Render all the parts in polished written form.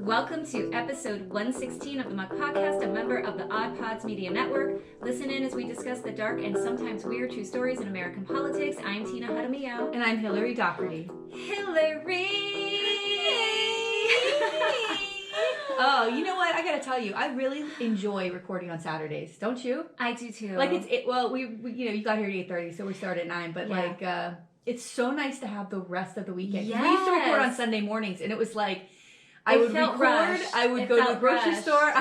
Welcome to episode 116 of the Muck Podcast, a member of the Odd Pods Media Network. Listen in as we discuss the dark and sometimes weird true stories in American politics. I'm Tina Jaramillo. And I'm Hillary Doherty. Hillary! Oh, you know what? I gotta tell you, I really enjoy recording on Saturdays. Don't you? I do too. Like we you got here at 8:30, so we started at 9. But it's so nice to have the rest of the weekend. Yes. We used to record on Sunday mornings, and it was like I would record. Rushed. I would go to the grocery store.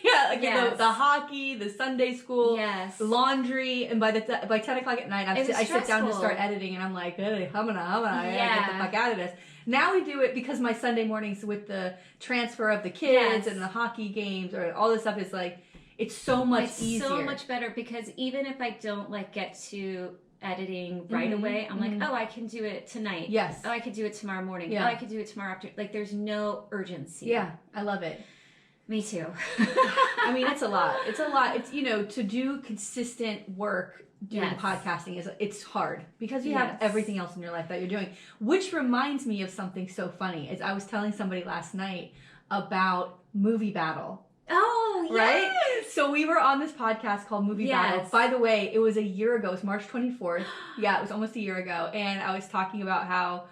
The hockey, the Sunday school, the laundry, and by 10 o'clock at night, I sit down to start editing, and I'm like, hey, I'm gonna get the fuck out of this. Now we do it because my Sunday mornings with the transfer of the kids and the hockey games or all this stuff is like, it's so much easier. It's so much better because even if I don't get to editing right away, I'm like, oh, I can do it tonight. Yes. Oh, I could do it tomorrow morning. Yeah. Oh, I could do it tomorrow after. Like, there's no urgency. Yeah, I love it. Me too. I mean, it's a lot. It's a lot. It's, to do consistent work doing podcasting it's hard because you have everything else in your life that you're doing, which reminds me of something so funny. As I was telling somebody last night about Movie Battle. Oh, yes. Right? So we were on this podcast called Movie Battle. By the way, it was a year ago. It was March 24th. Yeah, it was almost a year ago. And I was talking about how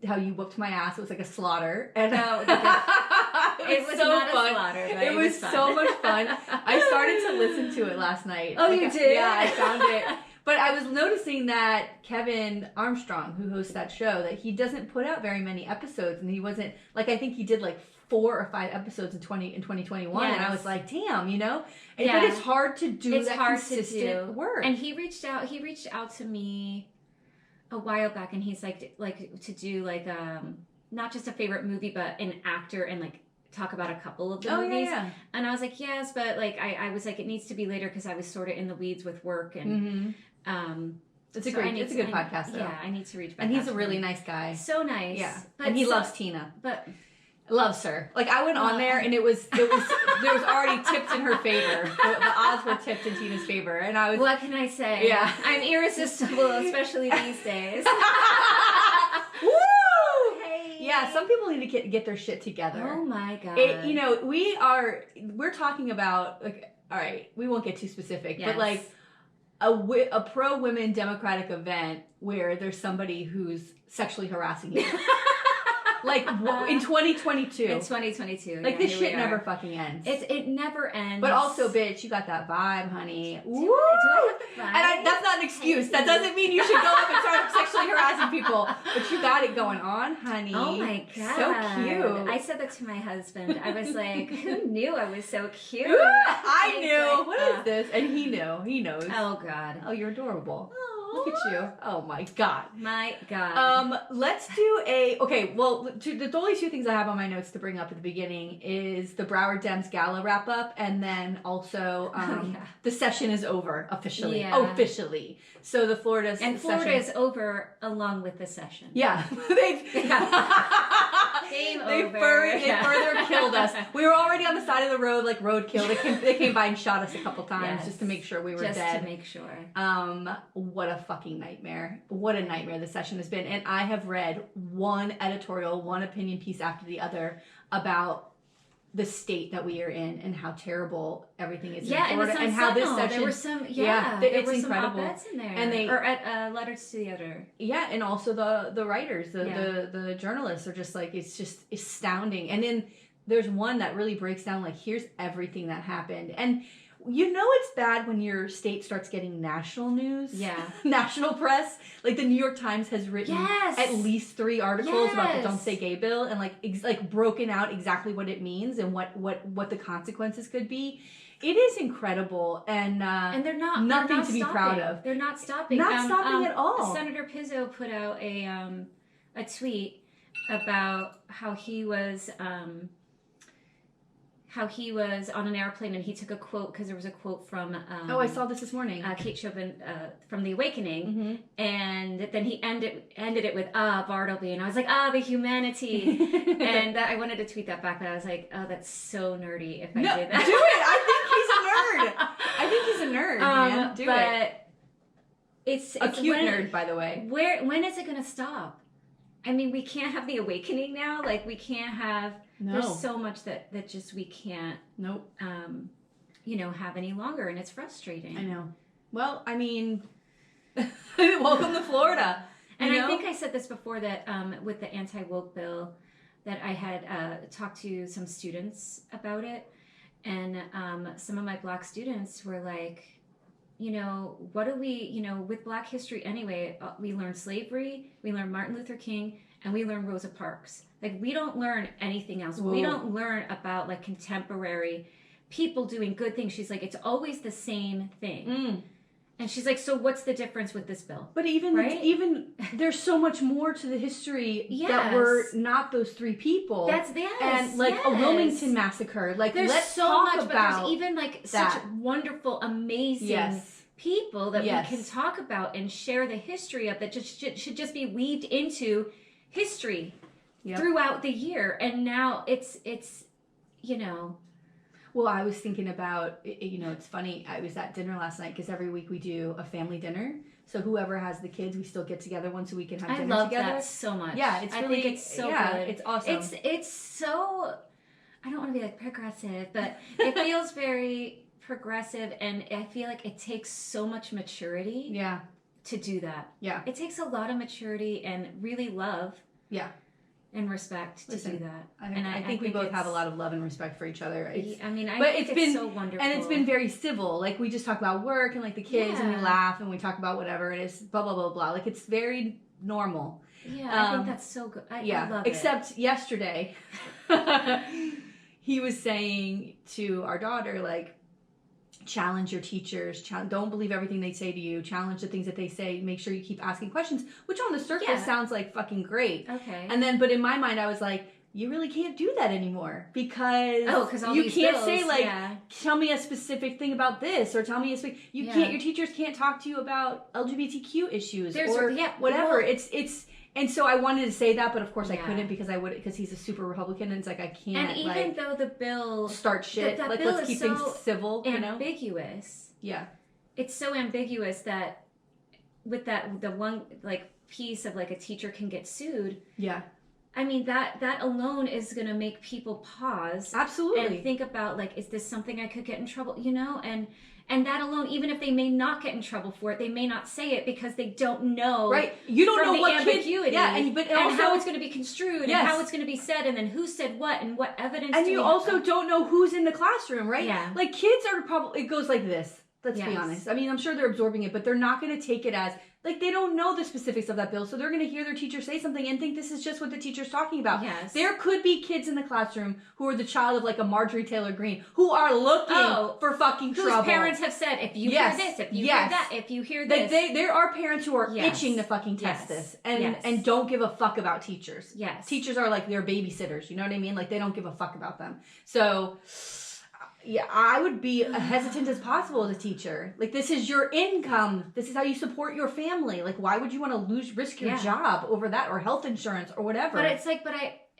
how you whooped my ass. It was like a slaughter. And it was so not fun. A slaughter. It was so much fun. I started to listen to it last night. Oh, you did? Yeah, I found it. But I was noticing that Kevin Armstrong, who hosts that show, that he doesn't put out very many episodes, and he wasn't I think he did 4 or 5 episodes in 2021, and I was like, damn, But it's hard to do consistent work. And he reached out to me a while back, and he's like to do not just a favorite movie, but an actor and talk about a couple of the movies. Yeah. And I was like, yes, but I was like, it needs to be later because I was sort of in the weeds with work and it's a good podcast though. Yeah, I need to reach back. And he's a really nice guy. So nice. Yeah. And he loves Tina. But loves her. I went on there and it was there was already tipped in her favor. The odds were tipped in Tina's favor, and I was. What can I say? Yeah, I'm irresistible, especially these days. Woo! Hey. Yeah, some people need to get their shit together. Oh my god. We're talking about all right. We won't get too specific, but a pro women Democratic event where there's somebody who's sexually harassing you. In 2022. In 2022. This shit never fucking ends. It never ends. But also, bitch, you got that vibe, honey. Do I have the vibe? And that's not an excuse. That doesn't mean you should go up and start sexually harassing people. But you got it going on, honey. Oh my god. So cute. I said that to my husband. I was like, who knew I was so cute? I knew. What is this? And he knew. He knows. Oh god. Oh, you're adorable. Look at you. Oh my god. My god. Let's do the only 2 things I have on my notes to bring up at the beginning is the Broward Dems Gala wrap up, and then also the session is over officially. Yeah. Officially. So the Florida is over along with the session. Yeah. They further killed us. We were already on the side of the road, roadkill. They came by and shot us a couple times just to make sure we were dead. Just to make sure. What a fucking nightmare. What a nightmare the session has been. And I have read one editorial, one opinion piece after the other about the state that we are in and how terrible everything is in Florida, and how this session. There were some, it's incredible. Some op-eds in there, and letters to the editor. Yeah, and also the writers, the journalists are just it's just astounding. And then there's one that really breaks down here's everything that happened. And it's bad when your state starts getting national news. Yeah. National press. The New York Times has written at least 3 articles about the Don't Say Gay bill and broken out exactly what it means and what the consequences could be. It is incredible, and they're not nothing to be stopping. proud of. They're not stopping. Not stopping at all. Senator Pizzo put out a tweet about how he was on an airplane and he took a quote because there was a quote from I saw this morning. Kate Chauvin from The Awakening, and then he ended it with Bartleby, and I was like, the humanity. And I wanted to tweet that back, but I was like, oh, that's so nerdy if I did that. Do it. I think he's a nerd, man. Do it. It's a cute nerd, by the way. When is it going to stop? I mean, we can't have the awakening now. Like, we can't have, there's so much that just we can't, have any longer, and it's frustrating. I know. Well, I mean, welcome to Florida. And I think I said this before, that with the anti-woke bill, that I had talked to some students about it, and some of my Black students were like, what do we, with Black history anyway, we learn slavery, we learn Martin Luther King, and we learn Rosa Parks. Like, we don't learn anything else. Whoa. We don't learn about, like, contemporary people doing good things. She's like, it's always the same thing. And she's like, so what's the difference with this bill? But even there's so much more to the history that were not those three people. And like a Wilmington massacre. Like, let's so talk much, about but there's even like such wonderful, amazing people that we can talk about and share the history of, that just should just be weaved into history throughout the year. And now it's Well, I was thinking about, it's funny, I was at dinner last night, because every week we do a family dinner. So whoever has the kids, we still get together once a week and have dinner together. I love that so much. Yeah, it's really, I think it's so good. It's awesome. It's so, I don't want to be like progressive, but it feels very progressive, and I feel like it takes so much maturity to do that. Yeah. It takes a lot of maturity and really love. Yeah. And respect to do that. I think we both have a lot of love and respect for each other. I think it's so wonderful. And it's been very civil. Like, we just talk about work and like the kids and we laugh and we talk about whatever, and it's blah, blah, blah, blah. Like, it's very normal. Yeah, I think that's so good. I love it. Except yesterday, he was saying to our daughter, like, challenge your teachers, don't believe everything they say to you, challenge the things that they say, make sure you keep asking questions, which on the surface sounds like fucking great. Okay. And then, but in my mind, I was like, you really can't do that anymore, because you can't say like, tell me a specific thing about this, or tell me your teachers can't talk to you about LGBTQ issues or whatever. It's and so I wanted to say that, but of course I couldn't, because he's a super Republican, and it's like, I can't. And even though the bill start shit, like, let's keep things civil. Ambiguous. Yeah. It's so ambiguous that with the one like piece of like a teacher can get sued. Yeah. I mean, that alone is going to make people pause. Absolutely. And think about, like, is this something I could get in trouble, And that alone, even if they may not get in trouble for it, they may not say it because they don't know. Right. You don't know what ambiguity. And how it's going to be construed, and how it's going to be said, and then who said what, and what evidence. And you also don't know who's in the classroom, right? Yeah. Like, kids are probably, it goes like this. Let's be honest. I mean, I'm sure they're absorbing it, but they're not going to take it as, like, they don't know the specifics of that bill, so they're going to hear their teacher say something and think this is just what the teacher's talking about. Yes. There could be kids in the classroom who are the child of, like, a Marjorie Taylor Greene, who are looking for fucking trouble. Whose parents have said, if you hear this, if you hear that, if you hear this. There are parents who are itching to fucking test this and don't give a fuck about teachers. Yes. Teachers are, like, their babysitters, you know what I mean? Like, they don't give a fuck about them. So... yeah, I would be hesitant as possible as a teacher. Like, this is your income. This is how you support your family. Like, why would you want to risk your job over that, or health insurance or whatever? But it's like,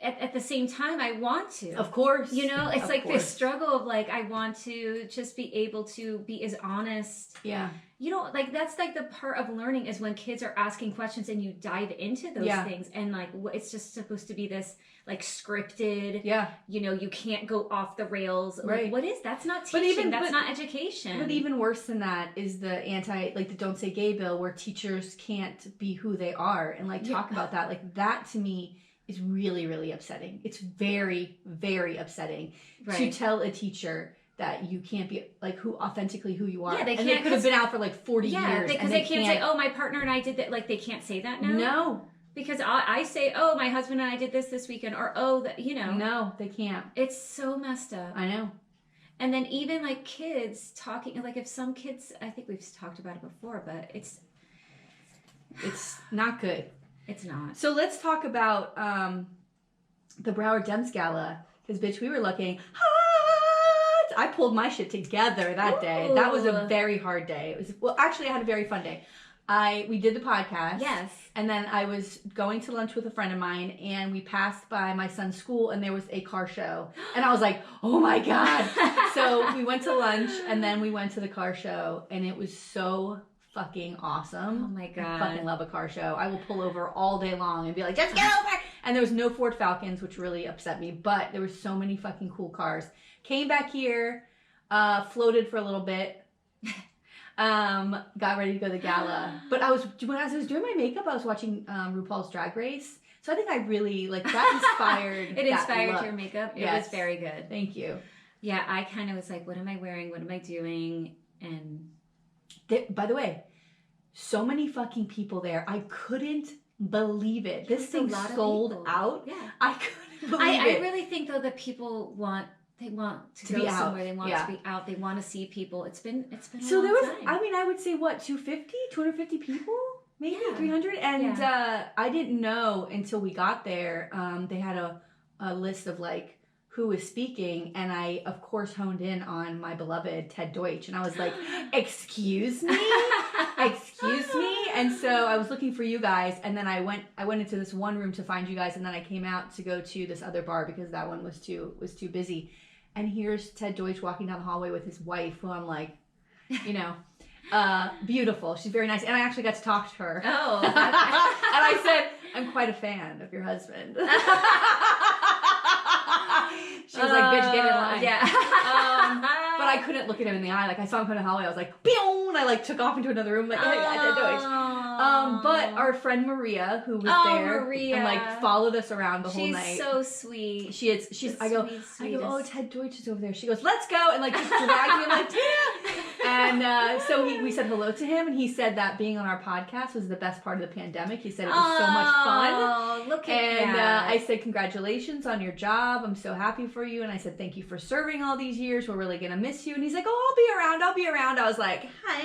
at the same time, I want to. Of course. It's like this struggle of, like, I want to just be able to be as honest. Yeah. Like, that's like the part of learning, is when kids are asking questions and you dive into those things, and like, it's just supposed to be this, like, scripted. Yeah. You can't go off the rails. Right. Like, what is that's not teaching. That's not education. But even worse than that is the the Don't Say Gay bill, where teachers can't be who they are and, like, talk about that. Like, that to me is really, really upsetting. It's very, very upsetting to tell a teacher that you can't be, like, authentically who you are. Yeah, they can't. And they could have been out for, like, 40 years. Yeah, because they can't say, oh, my partner and I did that. Like, they can't say that now? No. Because I say, oh, my husband and I did this weekend, or, oh, that, No, they can't. It's so messed up. I know. And then even, like, kids talking, like, if some kids, I think we've talked about it before, but it's not good. It's not. So let's talk about the Broward Dems Gala. Because, bitch, we were looking hot. I pulled my shit together that day. That was a very hard day. Actually, I had a very fun day. We did the podcast. Yes. And then I was going to lunch with a friend of mine, and we passed by my son's school, and there was a car show. And I was like, oh my God. So we went to lunch, and then we went to the car show, and it was so fucking awesome. Oh my God. I fucking love a car show. I will pull over all day long and be like, just get over. And there was no Ford Falcons, which really upset me, but there were so many fucking cool cars. Came back here, floated for a little bit, got ready to go to the gala. But as I was doing my makeup, I was watching RuPaul's Drag Race. So I think I really, like, that inspired It inspired your makeup? It was very good. Thank you. Yeah, I kind of was like, what am I wearing? What am I doing? And by the way, so many fucking people there. I couldn't believe it. This thing sold out. Yeah. I couldn't believe it. I really think, though, that people want to go be out. somewhere. They want to be out. They want to see people. It's been a so long there was, time. I mean, I would say, what, 250 people? Maybe 300? And I didn't know until we got there. They had a list of, like, who was speaking, and I, of course, honed in on my beloved Ted Deutsch, and I was like, excuse me? Excuse me? And so I was looking for you guys, and then I went into this one room to find you guys, and then I came out to go to this other bar because that one was too busy. And here's Ted Deutsch walking down the hallway with his wife, who I'm like, you know, beautiful. She's very nice, and I actually got to talk to her. Oh. And I said, I'm quite a fan of your husband. She was like, bitch, get in line. Yeah. But I couldn't look at him in the eye. Like, I saw him come in the hallway. I was like, pew! And I, like, took off into another room. Like, hey, Ted Deutsch. But our friend Maria, who was there, Maria. and, like, followed us around the whole night. She's so sweet. She's. I go, oh, Ted Deutsch is over there. She goes, let's go, and, like, just dragged me. I'm like, damn. And so we said hello to him, and he said that being on our podcast was the best part of the pandemic. He said it was so much fun. Oh, look at that. I said, congratulations on your job. I'm so happy for you. And I said, thank you for serving all these years. We're really going to miss you. And he's like, oh, I'll be around. I was like, hi.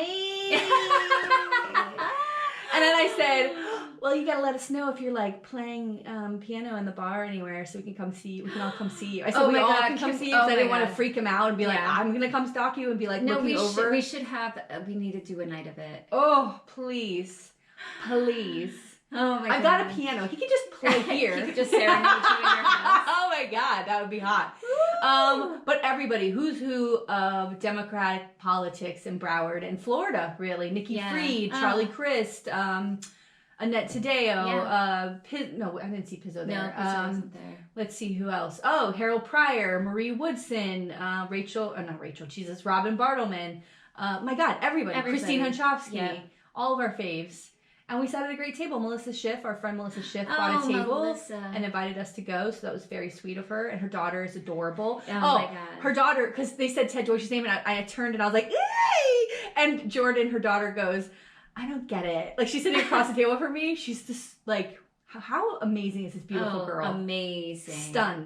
And then I said, well, you got to let us know if you're, like, playing piano in the bar anywhere so we can come see you. We can all come see you. I said, we all can come see you because I didn't want to freak him out and be like, I'm going to come stalk you and be like, looking over. We should have, we need to do a night of it. Oh, please. Please. Oh my God. I've got a piano. He can just play here. He could just serenade you in your house. Oh my God, that would be hot. But everybody, who's who of Democratic politics in Broward and Florida, really. Nikki Fried, Charlie Crist, Annette Taddeo, no, I didn't see Pizzo there. No, Pizzo wasn't there. Let's see who else. Oh, Harold Pryor, Marie Woodson, Robin Bartleman. My God, everybody. Christine Hunchofsky, all of our faves. And we sat at a great table. Melissa Schiff, our friend Melissa Schiff, bought a table and invited us to go. So that was very sweet of her. And her daughter is adorable. Oh my God. Her daughter, because they said Ted Deutsch's name, and I turned and I was like, yay! And Jordan, her daughter, goes, I don't get it. Like, she's sitting across the table from me. She's just like, how amazing is this beautiful girl? Amazing.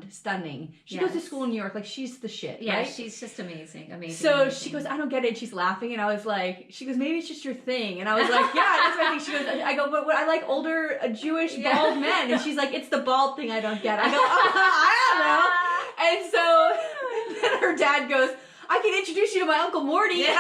Stunning. She goes to school in New York. Like, she's the shit, yeah, right? she's just amazing. So she goes, I don't get it. And she's laughing. And I was like, she goes, maybe it's just your thing. And I was like, yeah, that's what I think. She goes, I go, but I like older Jewish bald men. And she's like, it's the bald thing I don't get. I go, I don't know. And so then her dad goes, I can introduce you to my Uncle Morty. Yeah.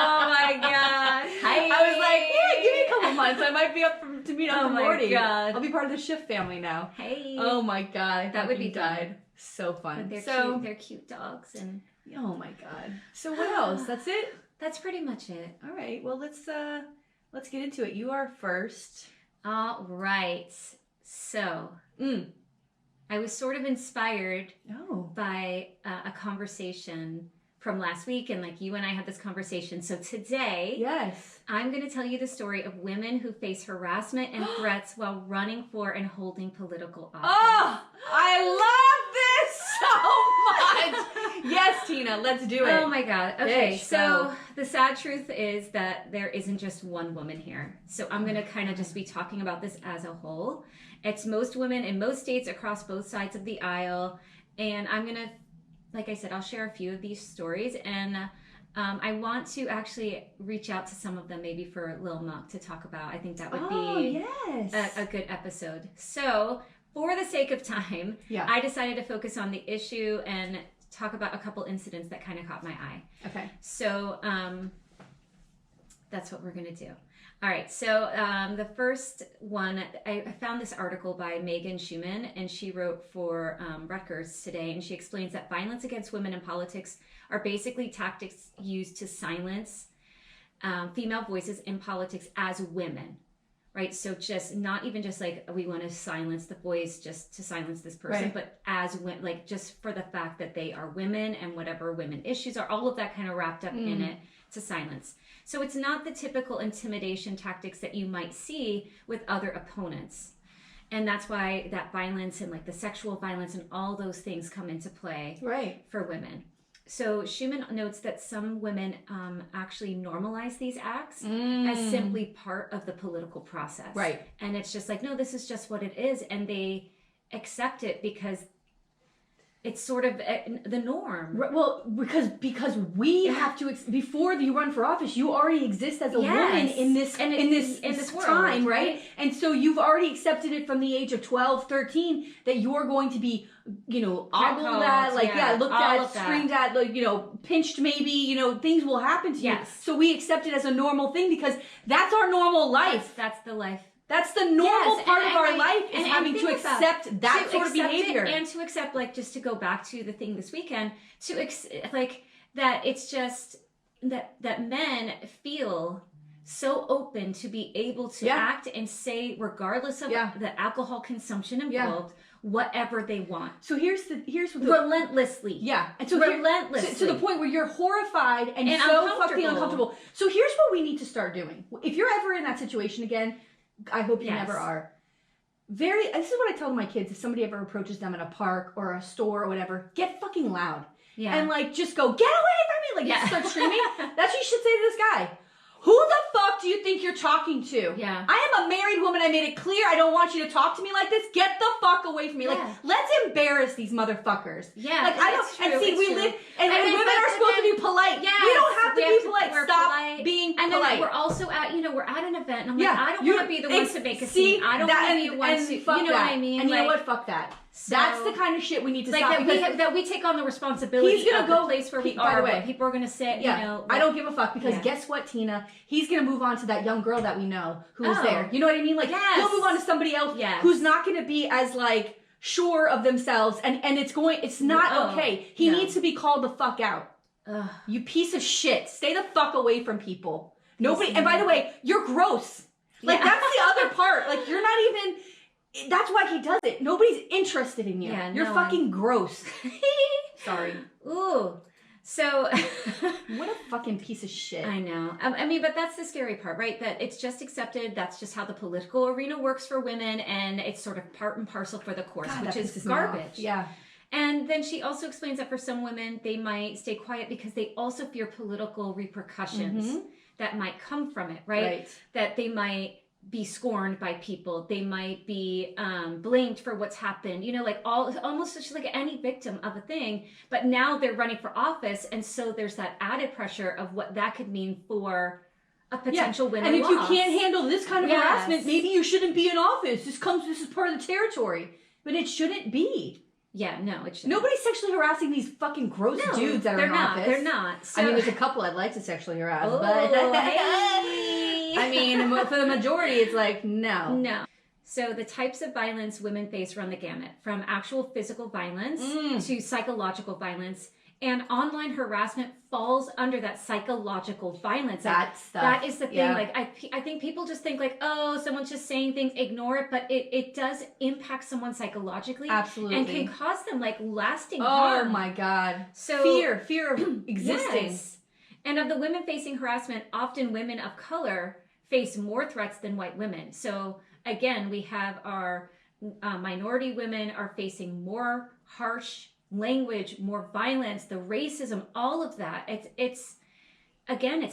Oh my God. I was like, yeah, give me a couple months. I might be up to meet Uncle Morty. God. I'll be part of the Schiff family now. Hey. Oh my God. That would be died. So fun. But they're cute dogs. And oh my God. So what else? That's it? That's pretty much it. All right. Well, let's get into it. You are first. All right. So, I was sort of inspired by a conversation from last week, and like you and I had this conversation. So today, I'm going to tell you the story of women who face harassment and threats while running for and holding political office. Oh, I love this so much. Yes, Tina, let's do it. Oh my God. Okay, so the sad truth is that there isn't just one woman here. So I'm going to kind of just be talking about this as a whole. It's most women in most states across both sides of the aisle. And I'm going to, like I said, I'll share a few of these stories. And I want to actually reach out to some of them maybe for Lil Muck to talk about. I think that would be a good episode. So for the sake of time, I decided to focus on the issue and talk about a couple incidents that kind of caught my eye. Okay. So That's what we're going to do. All right. So the first one, I found this article by Megan Schumann, and she wrote for Rutgers today, and she explains that violence against women in politics are basically tactics used to silence female voices in politics as women. Right, so just not even just like we want to silence the voice just to silence this person, right. But as like just for the fact that they are women and whatever women issues are, all of that kind of wrapped up in it to silence. So it's not the typical intimidation tactics that you might see with other opponents, and that's why that violence and like the sexual violence and all those things come into play, right, for women. So Schumann notes that some women actually normalize these acts as simply part of the political process. Right. And it's just like, no, this is just what it is. And they accept it because it's sort of the norm. Well, because we have to, before you run for office, you already exist as a woman in this world, time, right? And so you've already accepted it from the age of 12, 13, that you're going to be, ogled at, looked at, screamed at, pinched maybe, things will happen to you. So we accept it as a normal thing because that's our normal life. That's the life. That's the normal part of our life, is having to accept that sort of behavior. And to accept, like, just to go back to the thing this weekend, that it's just that men feel so open to be able to act and say, regardless of the alcohol consumption involved, whatever they want. So here's what relentlessly. Yeah. And so relentlessly. To the point where you're horrified and so fucking uncomfortable. So here's what we need to start doing. If you're ever in that situation again, I hope you never are. This is what I tell my kids. If somebody ever approaches them in a park or a store or whatever, get fucking loud. Yeah. And just go, get away from me. Just start screaming. That's what you should say to this guy. Who the fuck do you think you're talking to? Yeah. I am a married woman. I made it clear I don't want you to talk to me like this. Get the fuck away from me. Yeah. Let's embarrass these motherfuckers. Yeah. We live, and women are supposed to be polite. Yeah. We don't have to be polite. Stop being polite. And then we're also at, we're at an event, and I'm like, I don't want to be the ones to make a scene. I don't want to be the ones to, what I mean? And you know what? Fuck that. So, that's the kind of shit we need to stop. That we take on the responsibility of the place where we are. By the way, people are going to say, I don't give a fuck, because guess what, Tina? He's going to move on to that young girl that we know who's there. You know what I mean? He'll move on to somebody else who's not going to be as sure of themselves, and it's not okay. He needs to be called the fuck out. You piece of shit. Stay the fuck away from people. Nobody. And by the way, you're gross. That's the other part. You're not even. That's why he does it. Nobody's interested in you. You're fucking gross. Sorry. Ooh. So. What a fucking piece of shit. I know. But that's the scary part, right? That it's just accepted. That's just how the political arena works for women. And it's sort of part and parcel for the course, which is garbage. Yeah. And then she also explains that for some women, they might stay quiet because they also fear political repercussions that might come from it, right? That they might be scorned by people. They might be blamed for what's happened. Almost just like any victim of a thing. But now they're running for office, and so there's that added pressure of what that could mean for a potential win. And if you can't handle this kind of harassment, maybe you shouldn't be in office. This is part of the territory, but it shouldn't be. Yeah, no, it shouldn't. Nobody's sexually harassing these fucking gross dudes that are in office. They're not. So, there's a couple I'd like to sexually harass, but for the majority, it's no. No. So the types of violence women face run the gamut, from actual physical violence to psychological violence. And online harassment falls under that psychological violence. That is the thing. Yeah. I think people just think someone's just saying things, ignore it. But it does impact someone psychologically. Absolutely. And can cause them lasting harm. Oh my God. So fear of existing. Yes. And of the women facing harassment, often women of color face more threats than white women. So again, we have our minority women are facing more harsh language, more violence, the racism, all of that. It's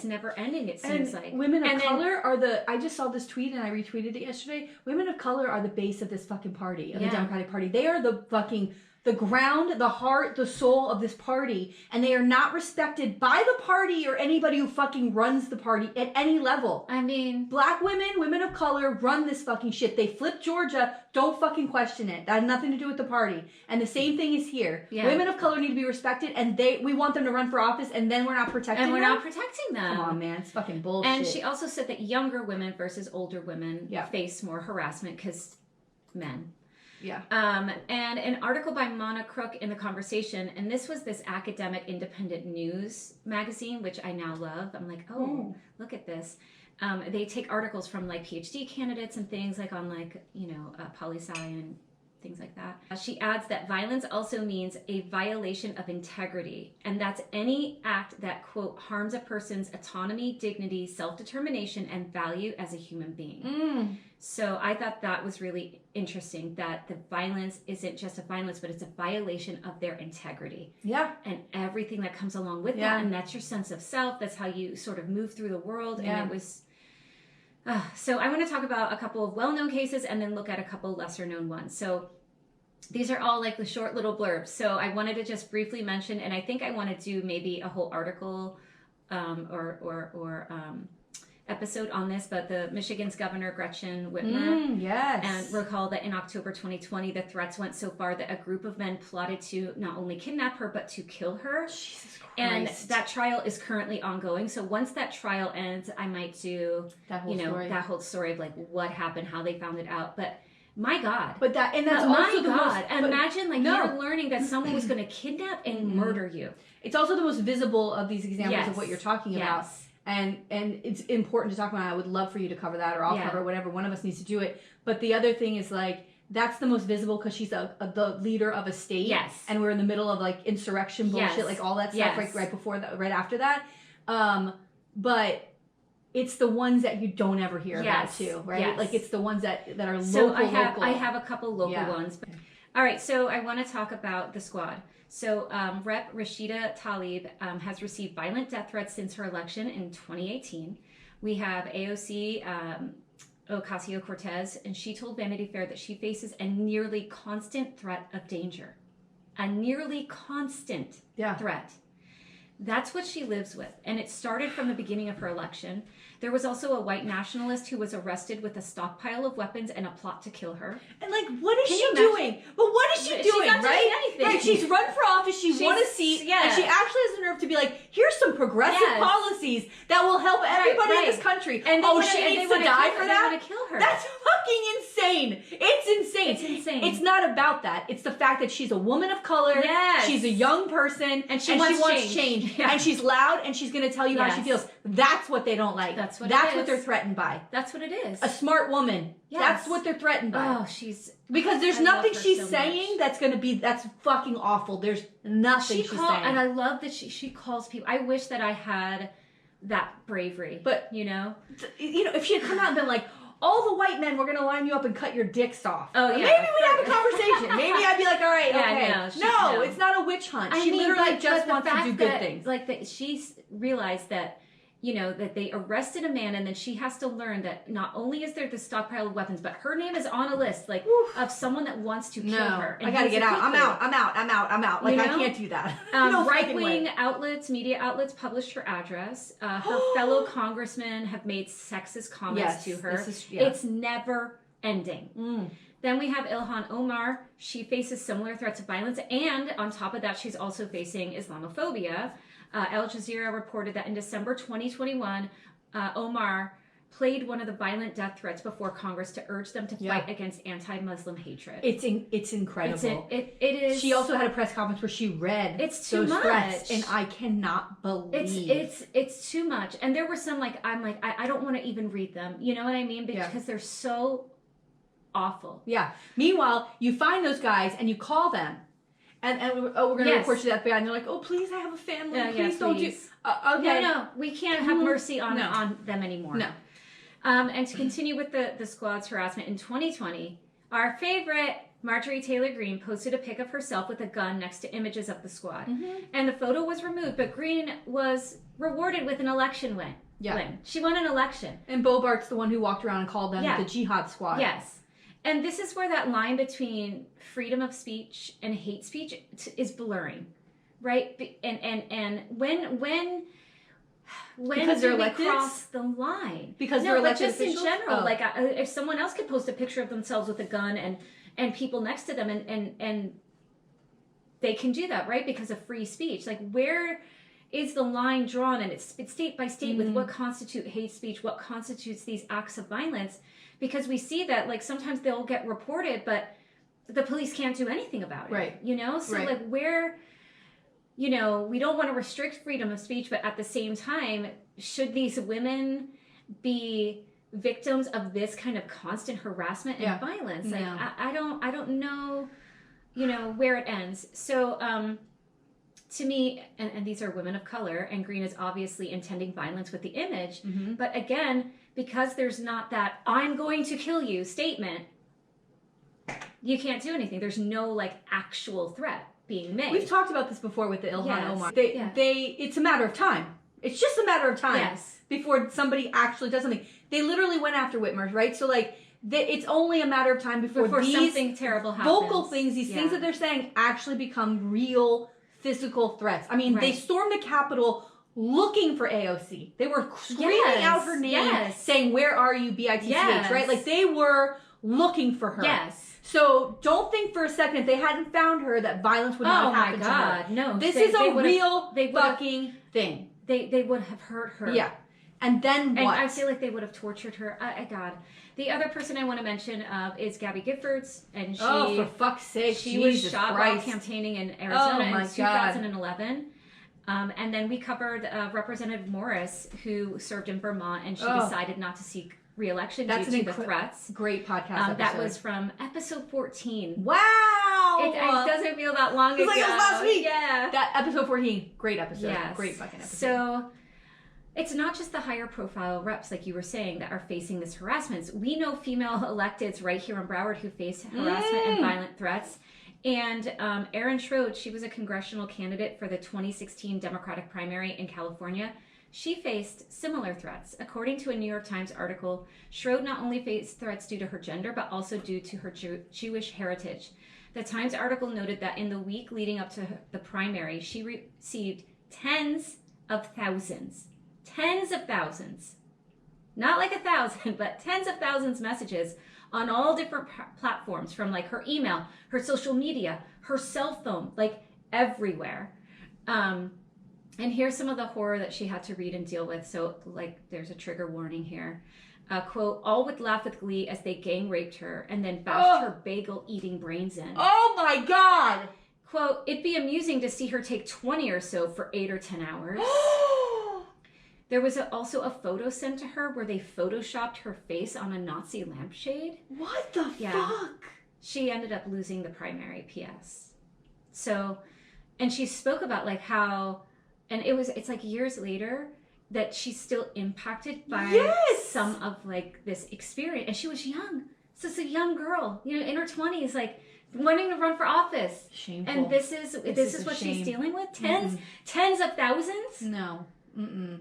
never ending, it seems like. Women of color I just saw this tweet and I retweeted it yesterday. Women of color are the base of this fucking party, of the Democratic Party. They are the the ground, the heart, the soul of this party, and they are not respected by the party or anybody who fucking runs the party at any level. I mean, black women of color run this fucking shit. They flipped Georgia. Don't fucking question it. That had nothing to do with the party. And the same thing is here. Yeah. Women of color need to be respected, and we want them to run for office, and then we're not protecting them. And we're not protecting them. Come on, man. It's fucking bullshit. And she also said that younger women versus older women face more harassment because men. Yeah. And an article by Mona Crook in The Conversation, and this was this academic independent news magazine, which I now love. I'm like, look at this. They take articles from like PhD candidates and things like on like, poli-sci and things like that. She adds that violence also means a violation of integrity, and that's any act that, quote, harms a person's autonomy, dignity, self-determination, and value as a human being. So I thought that was really interesting, that the violence isn't just a violence, but it's a violation of their integrity. Yeah. And everything that comes along with that, and that's your sense of self. That's how you sort of move through the world, and it was... so I want to talk about a couple of well-known cases and then look at a couple lesser-known ones. So these are all like the short little blurbs. So I wanted to just briefly mention, and I think I want to do maybe a whole article or episode on this, but the Michigan's Governor Gretchen Whitmer. Yes. And recall that in October 2020, the threats went so far that a group of men plotted to not only kidnap her, but to kill her. Jesus Christ. And that trial is currently ongoing. So once that trial ends, I might do that whole story of like what happened, how they found it out. But my God. But that's also the most... Imagine you're learning that someone was going to kidnap and murder you. It's also the most visible of these examples of what you're talking about. Yes. And it's important to talk about. I would love for you to cover that, or I'll cover it, whatever. One of us needs to do it. But the other thing is like, that's the most visible because she's the leader of a state. Yes. And we're in the middle of like insurrection bullshit, like all that stuff right before that, right after that. But it's the ones that you don't ever hear about too, right? Yes. Like it's the ones that are local. I have a couple local ones. All right, so I want to talk about the squad. So Rep. Rashida Tlaib has received violent death threats since her election in 2018. We have AOC Ocasio-Cortez, and she told Vanity Fair that she faces a nearly constant threat of danger. A nearly constant threat. That's what she lives with. And it started from the beginning of her election. There was also a white nationalist who was arrested with a stockpile of weapons and a plot to kill her. And like, what is she doing? But what is she doing, she's not doing anything. Right, she's run for office, she won a seat, and she actually has the nerve to be like, here's some progressive policies that will help everybody in this country. And she needs to die for that? They want to kill her. That's fucking insane. It's insane. It's insane. It's not about that. It's the fact that she's a woman of color. Yes. She's a young person. And she wants change. Yeah. And she's loud, and she's going to tell you how she feels. That's what they don't like. That's what they're threatened by. That's what it is. A smart woman. Yes. That's what they're threatened by. Oh, because there's nothing she's saying that's fucking awful. There's nothing she's saying. And I love that she calls people. I wish that I had that bravery. But if she had come out and been like, all the white men, we're going to line you up and cut your dicks off. Oh, yeah. Maybe we'd have a conversation. Maybe I'd be like, all right, okay. No, it's not a witch hunt. She literally just wants to do good things. Like, that she's realized that, that they arrested a man, and then she has to learn that not only is there the stockpile of weapons, but her name is on a list, of someone that wants to kill her. And I gotta get out. I'm out. Like, I can't do that. Right-wing media outlets published her address. Her fellow congressmen have made sexist comments to her. It's never ending. Then we have Ilhan Omar. She faces similar threats of violence, and on top of that, she's also facing Islamophobia. Al Jazeera reported that in December 2021, Omar played one of the violent death threats before Congress to urge them to fight against anti-Muslim hatred. It's incredible. It is. She also had a press conference where she read those threats, and I cannot believe it's too much. And there were some I don't want to even read them. You know what I mean? Because they're so awful. Yeah. Meanwhile, you find those guys and you call them. And we're going to report you to the FBI. And they're like, oh, please, I have a family. Please don't do... okay. No, we can't have mercy on them anymore. No. And to continue with the squad's harassment, in 2020, our favorite Marjorie Taylor Greene posted a pic of herself with a gun next to images of the squad. And the photo was removed, but Greene was rewarded with an election win. Yeah. She won an election. And Bobart's the one who walked around and called them the Jihad Squad. Yes. And this is where that line between freedom of speech and hate speech is blurring, right? And when because do they're we elected? Cross the line? Because no, they're but elected just officials? in general, Oh. like if someone else could post a picture of themselves with a gun and people next to them and they can do that, right? Because of free speech. Like, where is the line drawn? And it's state by state with what constitutes hate speech, what constitutes these acts of violence. Because we see that, like, sometimes they'll get reported, but the police can't do anything about it. Right. You know? So, like, where, you know, we don't want to restrict freedom of speech, but at the same time, should these women be victims of this kind of constant harassment and violence? Like, I don't know, you know, where it ends. So, to me, and these are women of color, and Green is obviously intending violence with the image, but again, because there's not that "I'm going to kill you" statement, you can't do anything. There's no, like, actual threat being made. We've talked about this before with the Ilhan Omar. It's a matter of time. It's just a matter of time before somebody actually does something. They literally went after Whitmer, right? So, like, it's only a matter of time before these something terrible happens. Vocal things, these things that they're saying actually become real physical threats. I mean, they stormed the Capitol looking for AOC. They were screaming out her name, saying, "Where are you, BITCH?" Right? Like, they were looking for her. So don't think for a second if they hadn't found her that violence would not have happened to her. No, this is a real fucking thing. They would have hurt her. Yeah. And then what? And I feel like they would have tortured her. God. The other person I want to mention is Gabby Giffords, and she, for fuck's sake, she was shot while campaigning in Arizona in 2011. And then we covered Representative Morris, who served in Vermont, and she decided not to seek re-election due to the threats. Great podcast episode. That was from episode 14. Wow! It doesn't feel that long ago. It was like it was last week. Yeah. That episode 14, great episode. Yes. Great fucking episode. So it's not just the higher profile reps, like you were saying, that are facing this harassment. We know female electeds right here in Broward who face harassment and violent threats. And Erin Schroed, she was a congressional candidate for the 2016 Democratic primary in California. She faced similar threats. According to a New York Times article, Schroed not only faced threats due to her gender, but also due to her Jewish heritage. The Times article noted that in the week leading up to the primary, she received tens of thousands, not like 1,000, but tens of thousands messages on all different platforms, from, like, her email, her social media, her cell phone, like, everywhere. And here's some of the horror that she had to read and deal with. So, like, there's a trigger warning here. Quote, "All would laugh with glee as they gang raped her and then bashed her bagel-eating brains in." Oh my God! Quote, "It'd be amusing to see her take 20 or so for 8 or 10 hours." There was also a photo sent to her where they photoshopped her face on a Nazi lampshade. What the fuck? She ended up losing the primary, PS. So, and she spoke about, like, how... And it's like years later that she's still impacted by some of, like, this experience. And she was young. So it's a young girl, you know, in her 20s, like, wanting to run for office. Shameful. And this is what she's dealing with? Tens of thousands? No. Mm-mm.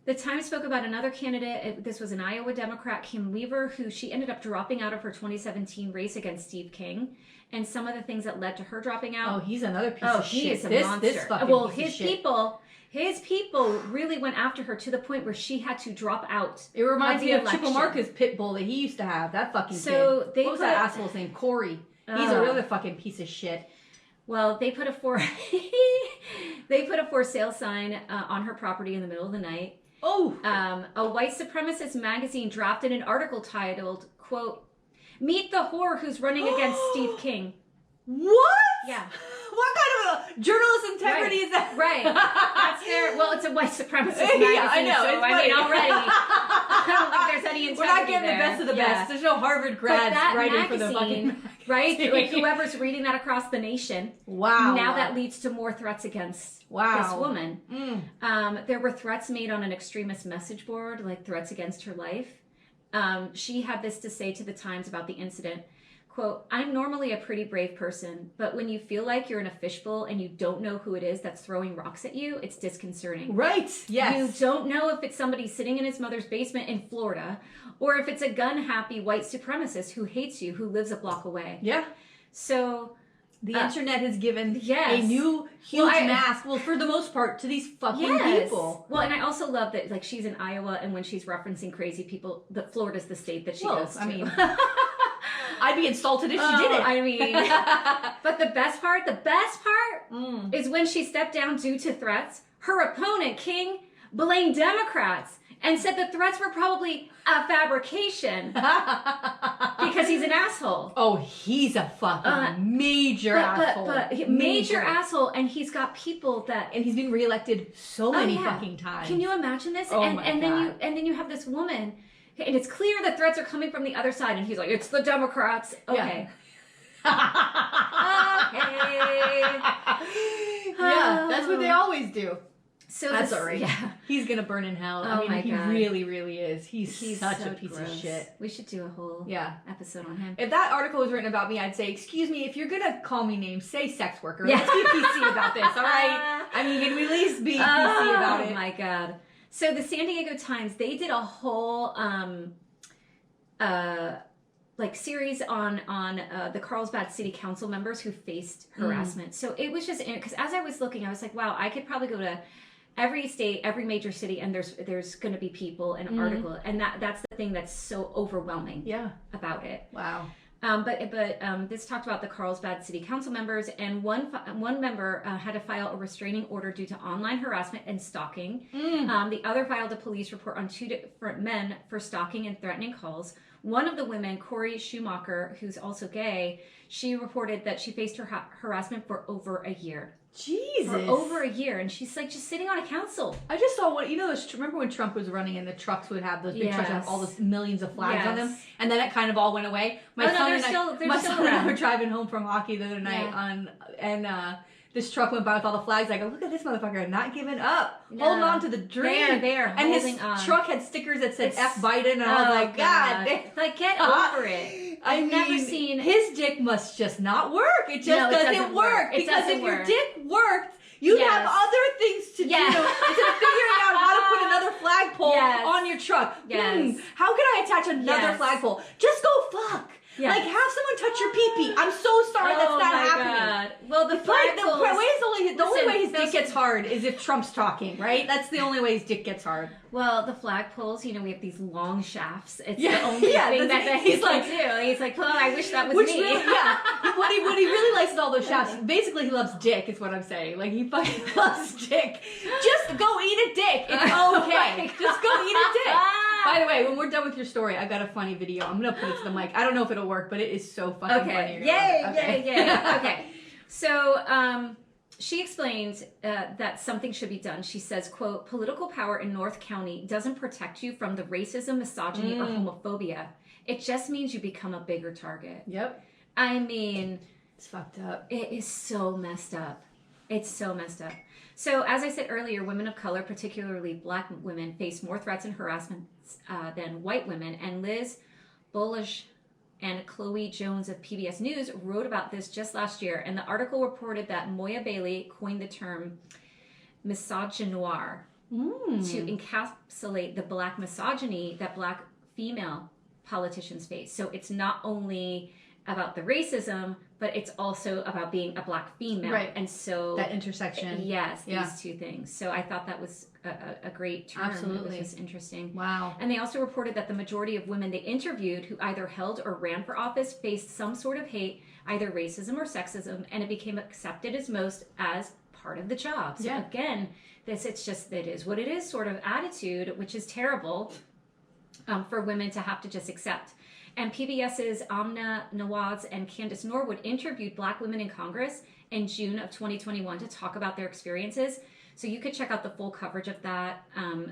The Times spoke about another candidate. This was an Iowa Democrat, Kim Weaver, who she ended up dropping out of her 2017 race against Steve King. And some of the things that led to her dropping out. Oh, he's another piece of shit. He is a monster. Well, his people really went after her to the point where she had to drop out. It reminds me of Chip Lamarca's pit bull that he used to have. That fucking kid. What was that asshole's name? Corey. He's a real fucking piece of shit. Well, they put a for sale sign on her property in the middle of the night. Oh. A white supremacist magazine drafted an article titled, quote, "Meet the whore who's running against Steve King." What? Yeah. What kind of a journalist integrity is that? Right. That's their... Well, it's a white supremacist magazine. Yeah, I know. So, I mean, already. I don't think there's any integrity. We're not getting the best of the best. There's no Harvard grads writing for the fucking... Right? Like, whoever's reading that across the nation. Wow. Now that leads to more threats against this woman. There were threats made on an extremist message board, like threats against her life. She had this to say to the Times about the incident. quote, "I'm normally a pretty brave person, but when you feel like you're in a fishbowl and you don't know who it is that's throwing rocks at you, it's disconcerting." Right. Yes. You don't know if it's somebody sitting in his mother's basement in Florida or if it's a gun-happy white supremacist who hates you, who lives a block away. Yeah. So the internet has given a new huge mask, well, for the most part, to these fucking people. Well, and I also love that, like, she's in Iowa, and when she's referencing crazy people, that Florida's the state that she goes to. I mean, I'd be insulted if she did it. I mean, but the best part is when she stepped down due to threats, her opponent, King, blamed Democrats and said the threats were probably a fabrication because he's an asshole. Oh, he's a fucking major asshole. Major asshole, and he's got people that... And he's been reelected so many fucking times. Can you imagine this? Oh, and then you have this woman, and it's clear that threats are coming from the other side, and he's like, "It's the Democrats." Okay. Yeah, that's what they always do. So that's all right. Yeah. He's gonna burn in hell. Oh, I mean, my he God. really, really is. He's such so a piece gross. of shit. We should do a whole episode on him. If that article was written about me, I'd say, "Excuse me, if you're gonna call me names, say sex worker. Let's be PC about this, all right? I mean, can we at least be PC about it?" Oh my God. So the San Diego Times, they did a whole series on the Carlsbad City Council members who faced harassment. So it was just, because as I was looking, I was like, wow, I could probably go to every state, every major city, and there's going to be people in an article, and that's the thing that's so overwhelming about it. Wow. But this talked about the Carlsbad City Council members, and one member had to file a restraining order due to online harassment and stalking. The other filed a police report on 2 different men for stalking and threatening calls. One of the women, Corey Schumacher, who's also gay, she reported that she faced harassment for over a year. Jesus. For over a year, and she's like just sitting on a council. I just saw one. Remember when Trump was running and the trucks would have those big trucks with all those millions of flags on them, and then it kind of all went away. My son and I were driving home from hockey the other night this truck went by with all the flags. I go, "Look at this motherfucker, not giving up, holding on to the dream." There, and his truck had stickers that said "F Biden," and I was like, "God, like get over it." I've never seen his dick must just not work. It just doesn't work. Because if your dick worked, you'd have other things to do instead of figuring out how to put another flagpole on your truck. How can I attach another flagpole? Just go fuck. Yes. Like, have someone touch your pee-pee. I'm so sorry that's not happening. God. Well, the only way his dick gets hard is if Trump's talking, right? That's the only way his dick gets hard. Well, the flagpoles, we have these long shafts. It's the only thing that he can do. He's like, "Oh, I wish that was me." Really, what he really likes is all those shafts. Basically, he loves dick, is what I'm saying. Like, he fucking loves dick. Just go eat a dick. It's okay. Just go eat a dick. By the way, when we're done with your story, I got a funny video. I'm going to put it to the mic. I don't know if it'll work, but it is so fucking funny. Yay. Okay. So, she explains that something should be done. She says, quote, "Political power in North County doesn't protect you from the racism, misogyny, or homophobia. It just means you become a bigger target." Yep. I mean... It's fucked up. It is so messed up. It's so messed up. So, as I said earlier, women of color, particularly Black women, face more threats and harassment than white women. And Liz Bullish and Chloe Jones of PBS News wrote about this just last year. And the article reported that Moya Bailey coined the term misogynoir to encapsulate the Black misogyny that Black female politicians face. So it's not only about the racism, but it's also about being a Black female. Right. And so... that intersection. Yes, these two things. So I thought that was a great term. Absolutely. It was just interesting. Wow. And they also reported that the majority of women they interviewed who either held or ran for office faced some sort of hate, either racism or sexism, and it became accepted as part of the job. So again, it is what it is sort of attitude, which is terrible for women to have to just accept. And PBS's Amna Nawaz and Candace Norwood interviewed Black women in Congress in June of 2021 to talk about their experiences. So you could check out the full coverage of that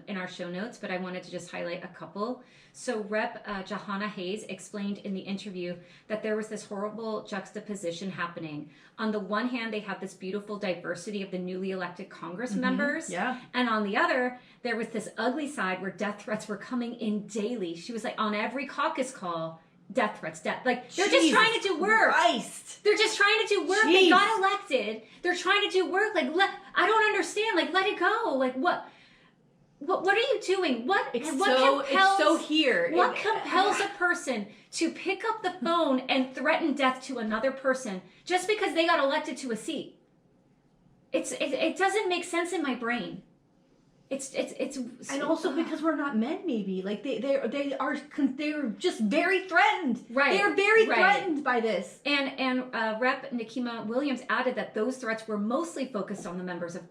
in our show notes, but I wanted to just highlight a couple. So Rep. Johanna Hayes explained in the interview that there was this horrible juxtaposition happening. On the one hand, they had this beautiful diversity of the newly elected Congress members. Yeah. And on the other, there was this ugly side where death threats were coming in daily. She was like, on every caucus call, death threats. Like, they're just trying to do work. Christ. They're just trying to do work. Jeez. They got elected. They're trying to do work. Like, I don't understand. Like, let it go. Like, what are you doing? What compels a person to pick up the phone and threaten death to another person just because they got elected to a seat? It doesn't make sense in my brain. It's and also because we're not men, maybe like they're just very threatened. Right, they are very threatened by this. And Rep. Nikema Williams added that those threats were mostly focused on the members of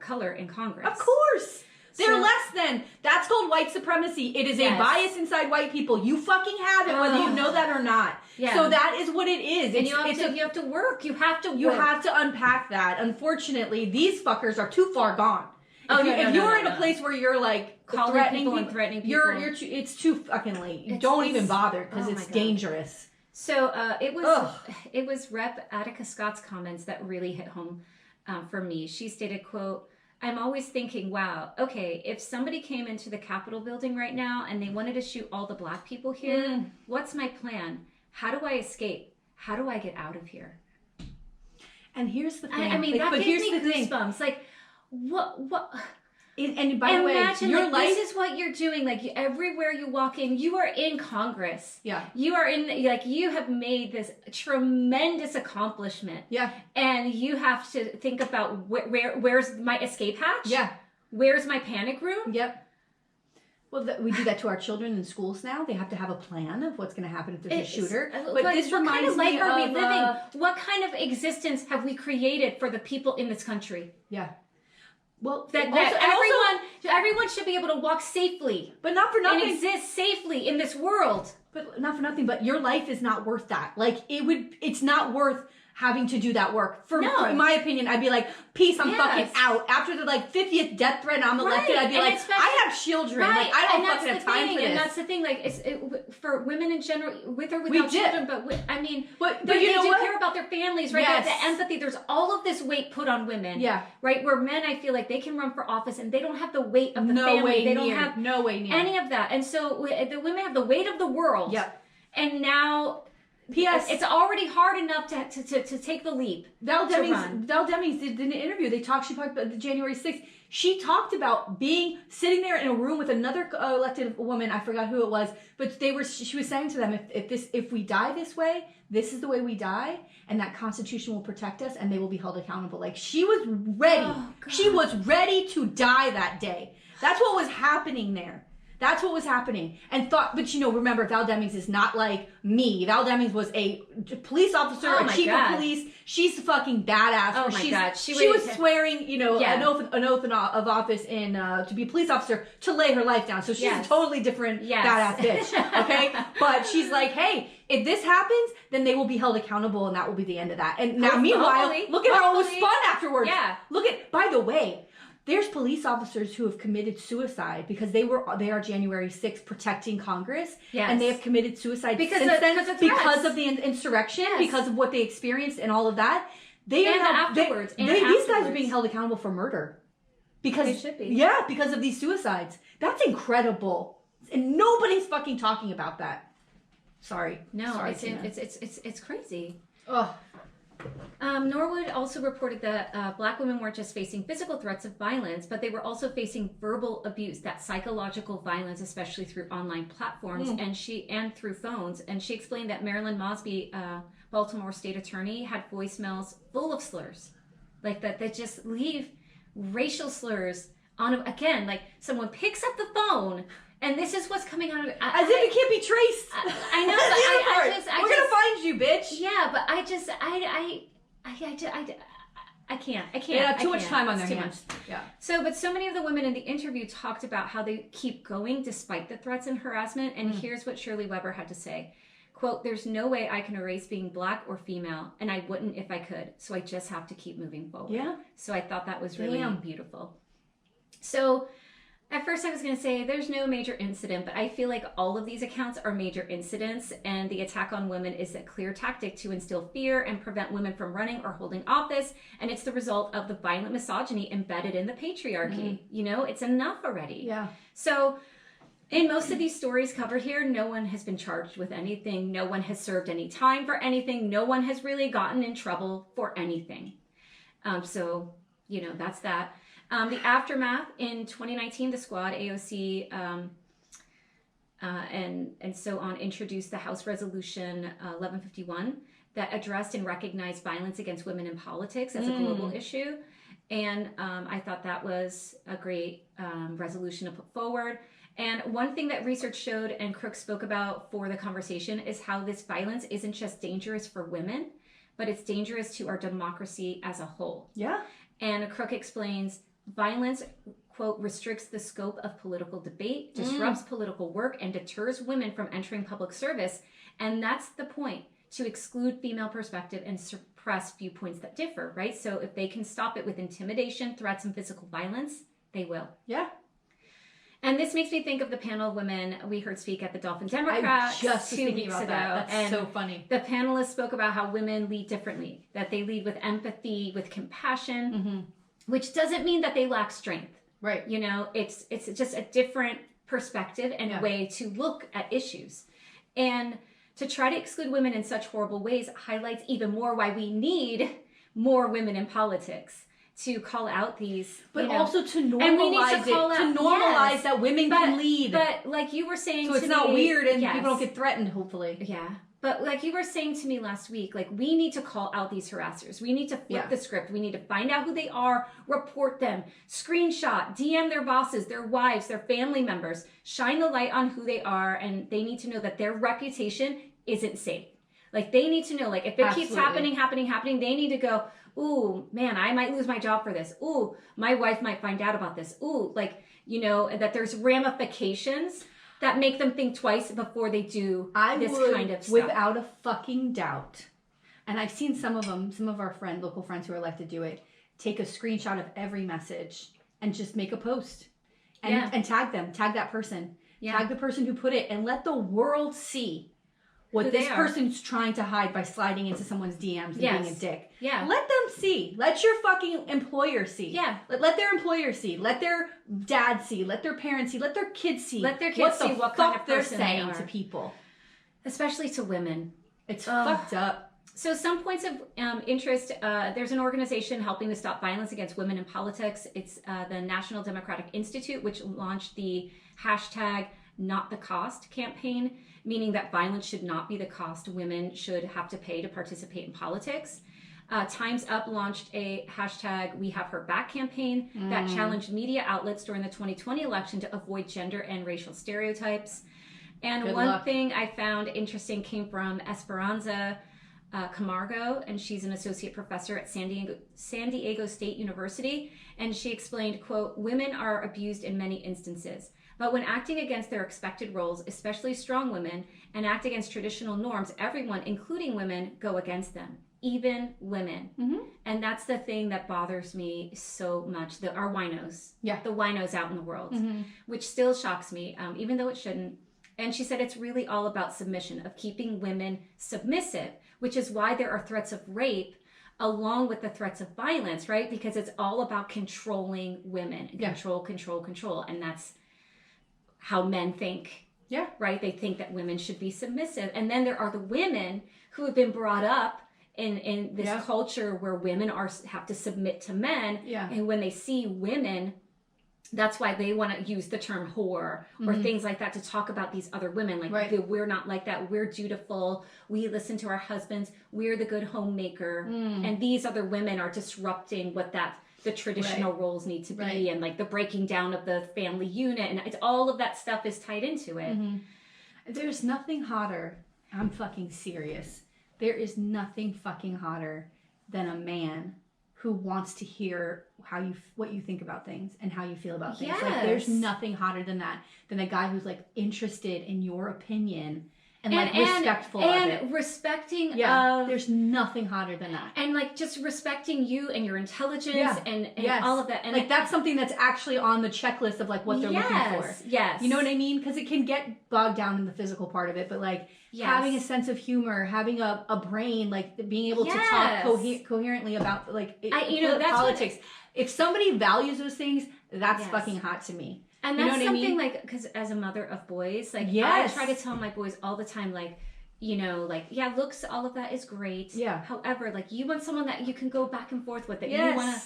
color in Congress. Of course. They're less than. That's called white supremacy. It is a bias inside white people. You fucking have it, whether you know that or not. Yeah. So that is what it is. And you have to work. You have to work. You have to unpack that. Unfortunately, these fuckers are too far gone. If you're in a place where you're like threatening people, it's too fucking late. Don't even bother because it's dangerous. So it was Rep. Attica Scott's comments that really hit home for me. She stated, quote, "I'm always thinking, wow, okay, if somebody came into the Capitol building right now and they wanted to shoot all the black people here, what's my plan? How do I escape? How do I get out of here?" And here's the thing. I mean, that gives me goosebumps. Like, what? And by the way, your life, this is what you're doing. Like, everywhere you walk in, you are in Congress. Yeah. You are in, like, you have made this tremendous accomplishment. Yeah. And you have to think about where's my escape hatch? Yeah. Where's my panic room? Yep. Well, we do that to our children in schools now. They have to have a plan of what's going to happen if there's a shooter. But this reminds me of... What kind of life are we living? What kind of existence have we created for the people in this country? Yeah. Well, everyone should be able to walk safely, but not for nothing, and exist safely in this world. But not for nothing. But your life is not worth that. Like it's not worth having to do that work. For my opinion, I'd be like, peace, I'm fucking out. After the 50th death threat and I'm elected, I'd be like, I have children. Like, I don't fucking have time for this. And that's the thing, for women in general, with or without children, but they do care about their families, right? Yes. The empathy, there's all of this weight put on women. Yeah. Right? Where men, I feel like they can run for office and they don't have the weight of the family. They don't have no way near any of that. And so the women have the weight of the world. Yep. And now... P.S. It's already hard enough to take the leap. Val Demings did an interview. She talked about the January 6th. She talked about sitting there in a room with another elected woman. I forgot who it was, but she was saying to them, if we die this way, this is the way we die, and that Constitution will protect us, and they will be held accountable. Like, she was ready. Oh, she was ready to die that day. That's what was happening there. That's what was happening. But remember, Val Demings is not like me. Val Demings was a police officer, a chief of police. She's fucking badass. Oh my God. She was swearing, an oath of office to be a police officer to lay her life down. So she's a totally different badass bitch. Okay? But she's like, hey, if this happens, then they will be held accountable and that will be the end of that. And now, meanwhile, look at how it was spun afterwards. Yeah. By the way, there's police officers who have committed suicide because they are January 6th protecting Congress, and they have committed suicide because of the insurrection, because of what they experienced and all of that. These guys are being held accountable for murder because they should be. Yeah, because of these suicides. That's incredible, and nobody's fucking talking about that. Sorry, it's crazy. Ugh. Norwood also reported that black women weren't just facing physical threats of violence, but they were also facing verbal abuse, that psychological violence, especially through online platforms and through phones. And she explained that Marilyn Mosby, Baltimore state attorney, had voicemails full of slurs, like that just leave racial slurs on. Again, like someone picks up the phone. And this is what's coming out of it. As if it can't be traced. I know, but we're gonna find you, bitch. Yeah, but I can't. Yeah, too much time on their hands. Yeah. But so many of the women in the interview talked about how they keep going despite the threats and harassment. And here's what Shirley Weber had to say. Quote, "There's no way I can erase being black or female, and I wouldn't if I could. So I just have to keep moving forward." Yeah. So I thought that was really beautiful. So at first I was going to say there's no major incident, but I feel like all of these accounts are major incidents, and the attack on women is a clear tactic to instill fear and prevent women from running or holding office, and it's the result of the violent misogyny embedded in the patriarchy. It's enough already. Yeah. So In most of these stories covered here, no one has been charged with anything. No one has served any time for anything. No one has really gotten in trouble for anything. So, that's that. The aftermath in 2019, the squad, AOC, and so on, introduced the House Resolution 1151 that addressed and recognized violence against women in politics as a global issue. And I thought that was a great resolution to put forward. And one thing that research showed and Crook spoke about for the conversation is how this violence isn't just dangerous for women, but it's dangerous to our democracy as a whole. Yeah. And Crook explains violence, quote, restricts the scope of political debate, disrupts political work, and deters women from entering public service. And that's the point, to exclude female perspective and suppress viewpoints that differ, right? So if they can stop it with intimidation, threats, and physical violence, they will. Yeah. And this makes me think of the panel of women we heard speak at the Dolphin Democrats I just 2 weeks ago. That's and so funny. The panelists spoke about how women lead differently, that they lead with empathy, with compassion, which doesn't mean that they lack strength. Right. It's just a different perspective and way to look at issues. And to try to exclude women in such horrible ways highlights even more why we need more women in politics. To call out these, but also to normalize and we need to call to normalize that women can lead. But like you were saying, so it's not weird and people don't get threatened. Hopefully, yeah. But like you were saying to me last week, like we need to call out these harassers. We need to flip the script. We need to find out who they are, report them, screenshot, DM their bosses, their wives, their family members, shine the light on who they are, and they need to know that their reputation isn't safe. Like they need to know, like if it keeps happening, they need to go, ooh, man, I might lose my job for this. Ooh, my wife might find out about this. Ooh, that there's ramifications that make them think twice before they do this kind of stuff. Without a fucking doubt. And I've seen some of our local friends who are elected do it, take a screenshot of every message and just make a post and tag them, tag that person, tag the person who put it, and let the world see what this person's trying to hide by sliding into someone's DMs and being a dick. Yeah. Let them see. Let your fucking employer see. Yeah. Let their employer see. Let their dad see. Let their parents see. Let their kids see. Let their kids see what kind of they're person saying they are. to people. Especially to women. It's fucked up. So some points of interest, there's an organization helping to stop violence against women in politics. It's the National Democratic Institute, which launched the hashtag Not the Cost campaign, meaning that violence should not be the cost women should have to pay to participate in politics. Time's Up launched a hashtag We Have Her Back campaign that challenged media outlets during the 2020 election to avoid gender and racial stereotypes. And one thing I found interesting came from Esperanza Camargo, and she's an associate professor at San Diego State University. And she explained, quote, women are abused in many instances. But when acting against their expected roles, especially strong women, and act against traditional norms, everyone, including women, go against them. Even women. And that's the thing that bothers me so much. Our winos. Yeah. The winos out in the world. Which still shocks me, even though it shouldn't. And she said it's really all about submission, of keeping women submissive, which is why there are threats of rape along with the threats of violence, right? Because it's all about controlling women. Control. And that's how men think. Yeah. Right? They think that women should be submissive. And then there are the women who have been brought up in this culture where women have to submit to men. Yeah. And when they see women, that's why they want to use the term whore or things like that to talk about these other women. Like, we're not like that. We're dutiful. We listen to our husbands. We're the good homemaker. And these other women are disrupting what the traditional roles need to be, and like the breaking down of the family unit, and it's all of that stuff is tied into it. There's nothing hotter. I'm fucking serious. There is nothing fucking hotter than a man who wants to hear what you think about things and how you feel about things. Like there's nothing hotter than that, than a guy who's like interested in your opinion. And respectful of it. And respecting there's nothing hotter than that. And like just respecting you and your intelligence and all of that. And like that's something that's actually on the checklist of like what they're looking for. Yes. You know what I mean? Because it can get bogged down in the physical part of it, but like having a sense of humor, having a brain, like being able to talk coherently about like that's politics. If somebody values those things, That's fucking hot to me. And that's something like, because as a mother of boys, like I try to tell my boys all the time, like, you know, like, yeah, looks, all of that is great. Yeah. However, like, you want someone that you can go back and forth with, that you want to.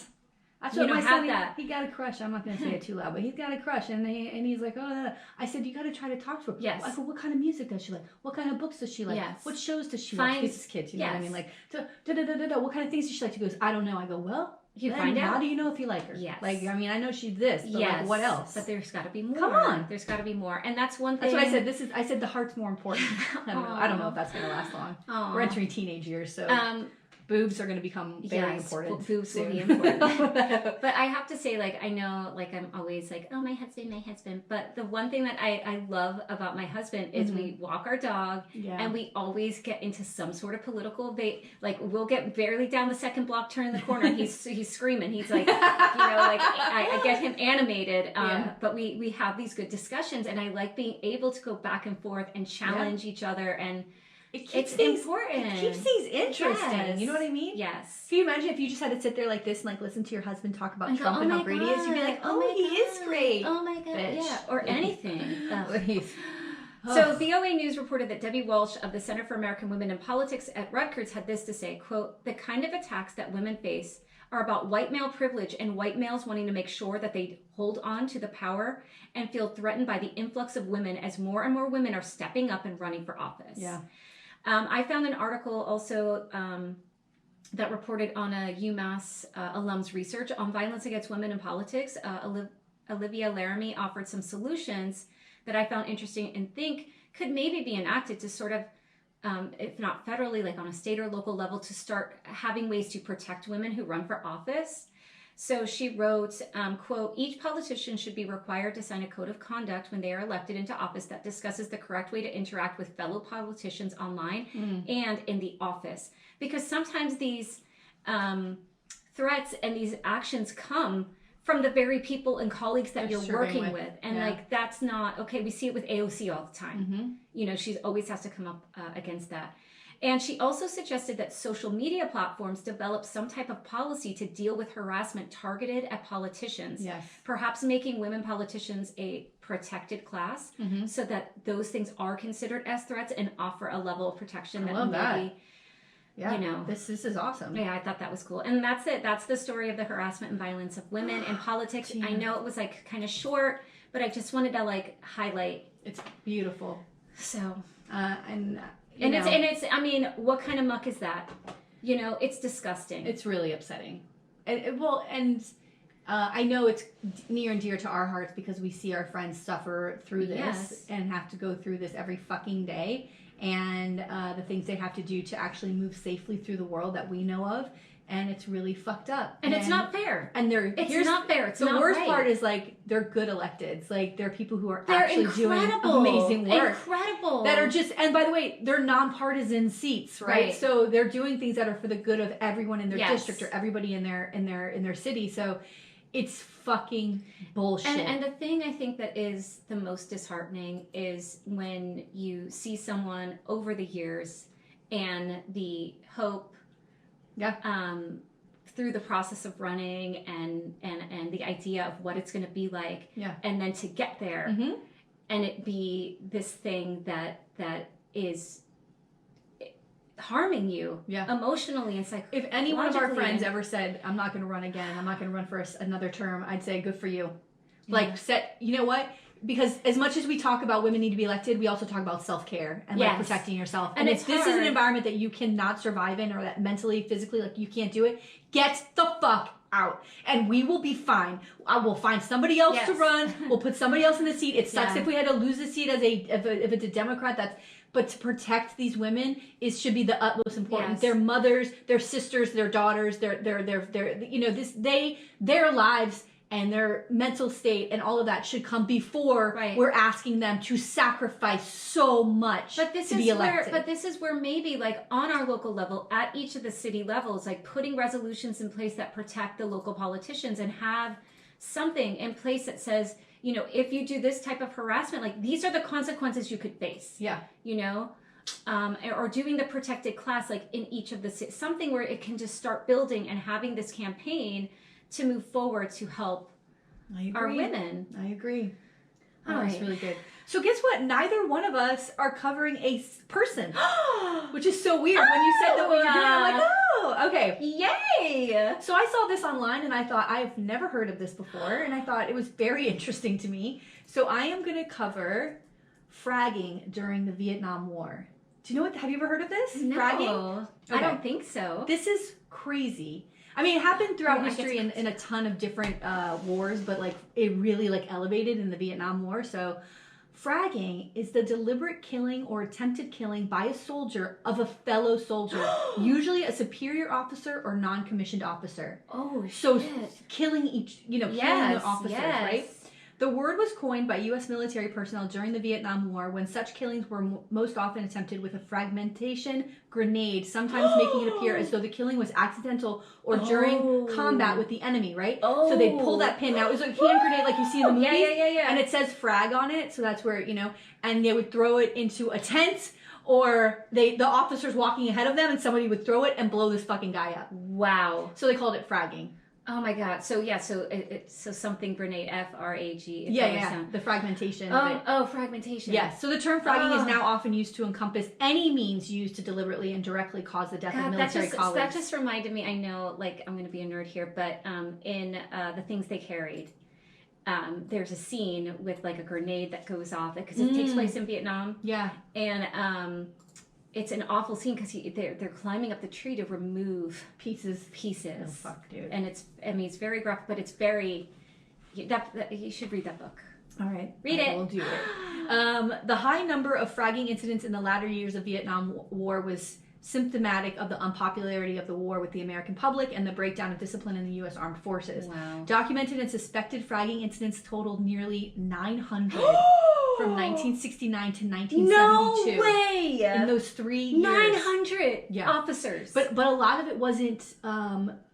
That's what my son, he got a crush. I'm not going to say it too loud, but he's got a crush. And he's like, oh, I said, you got to try to talk to her. Yes. I said, what kind of music does she like? What kind of books does she like? Yes. What shows does she like? He's kids, you know what I mean? Like, what kind of things does she like? She goes, I don't know. I go, well, you find out. How do you know if you like her? Yes. Like, I mean, I know she's this, but like, what else? But there's got to be more. Come on. There's got to be more. And that's one thing. That's what I said. I said the heart's more important. I don't know if that's going to last long. We're entering teenage years, so... boobs are going to become very important. Boobs will be important. But I have to say, like, I know, like, I'm always like, oh, my husband. But the one thing that I love about my husband is we walk our dog and we always get into some sort of political debate. Like, we'll get barely down the second block, turn the corner. He's screaming. He's like, you know, like, I get him animated. But we have these good discussions, and I like being able to go back and forth and challenge each other, and it's important. It keeps things interesting. Yes. You know what I mean? Yes. Can you imagine if you just had to sit there like this and like listen to your husband talk about Trump and how great he is? You'd be like, he is great. Oh my God. Bitch. Yeah. Or anything. So VOA News reported that Debbie Walsh of the Center for American Women in Politics at Rutgers had this to say, quote, the kind of attacks that women face are about white male privilege and white males wanting to make sure that they hold on to the power and feel threatened by the influx of women as more and more women are stepping up and running for office. Yeah. I found an article also that reported on a UMass alum's research on violence against women in politics. Olivia Laramie offered some solutions that I found interesting and think could maybe be enacted to sort of, if not federally, like on a state or local level, to start having ways to protect women who run for office. So she wrote, quote, each politician should be required to sign a code of conduct when they are elected into office that discusses the correct way to interact with fellow politicians online and in the office. Because sometimes these threats and these actions come from the very people and colleagues that you're working with. And like, that's not, okay, we see it with AOC all the time. You know, she always has to come up against that. And she also suggested that social media platforms develop some type of policy to deal with harassment targeted at politicians. Yes. Perhaps making women politicians a protected class so that those things are considered as threats and offer a level of protection that maybe, you know. This is awesome. Yeah, I thought that was cool. And that's it. That's the story of the harassment and violence of women in politics. I know it was like kind of short, but I just wanted to like highlight. It's beautiful. So, it's I mean, what kind of muck is that? You know, it's disgusting. It's really upsetting. I know it's near and dear to our hearts because we see our friends suffer through this and have to go through this every fucking day. And the things they have to do to actually move safely through the world that we know of. And it's really fucked up. And it's not fair. And it's not fair. It's the not worst right. part is like they're good electeds. Like they're people who are actually doing amazing work. Incredible. That are just, and by the way, they're nonpartisan seats, right? So they're doing things that are for the good of everyone in their district or everybody in their city. So it's fucking bullshit. And the thing I think that is the most disheartening is when you see someone over the years and the hope through the process of running and the idea of what it's going to be like, and then to get there and it be this thing that is harming you emotionally and psychologically. If any one of our friends ever said, I'm not going to run again, I'm not going to run for another term, I'd say good for you. Like, you know what? Because as much as we talk about women need to be elected, we also talk about self-care and like protecting yourself. And if this is an environment that you cannot survive in or that mentally, physically, like you can't do it, get the fuck out. And we will be fine. I will find somebody else to run. We'll put somebody else in the seat. It sucks if we had to lose a seat if it's a Democrat. But to protect these women should be the utmost important. Their mothers, their sisters, their daughters, their you know, their lives and their mental state and all of that should come before we're asking them to sacrifice so much to be elected. But this is where maybe like on our local level, at each of the city levels, like putting resolutions in place that protect the local politicians and have something in place that says, you know, if you do this type of harassment, like these are the consequences you could face. Yeah. You know, or doing the protected class, like in each of the cities, something where it can just start building and having this campaign to move forward to help are women. I agree. All That's right. really good. So guess what? Neither one of us are covering a person, which is so weird. When you said that we were doing it, I'm like, oh, okay. Yay! So I saw this online and I thought, I've never heard of this before. And I thought it was very interesting to me. So I am going to cover fragging during the Vietnam War. Do you know what? Have you ever heard of this? No. Fragging? I don't think so. This is crazy. I mean, it happened throughout history in a ton of different wars, but like it really like elevated in the Vietnam War. So fragging is the deliberate killing or attempted killing by a soldier of a fellow soldier, usually a superior officer or non-commissioned officer. Oh, so shit. Killing killing the officers, right? The word was coined by U.S. military personnel during the Vietnam War when such killings were most often attempted with a fragmentation grenade, sometimes making it appear as though the killing was accidental or during combat with the enemy, right? So they pull that pin. Now, it was a hand grenade like you see in the movies. Yeah. And it says frag on it, so that's where, and they would throw it into a tent, or the officers walking ahead of them, and somebody would throw it and blow this fucking guy up. Wow. So they called it fragging. Oh my god. So so something grenade, F-R-A-G. The fragmentation. Fragmentation. Yes. So the term fragging is now often used to encompass any means used to deliberately and directly cause the death of military colleagues. That just reminded me, I know, like, I'm going to be a nerd here, but in The Things They Carried, there's a scene with like a grenade that goes off because it takes place in Vietnam. Yeah. And it's an awful scene because they're climbing up the tree to remove pieces. Oh fuck, dude. And it's very gruff, but it's very. You should read that book. All right, read it. We'll do it. The high number of fragging incidents in the latter years of Vietnam War was symptomatic of the unpopularity of the war with the American public and the breakdown of discipline in the U.S. Armed Forces. Wow. Documented and suspected fragging incidents totaled nearly 900 from 1969 to 1972. No way! In those 3 years. 900 officers. But a lot of it wasn't,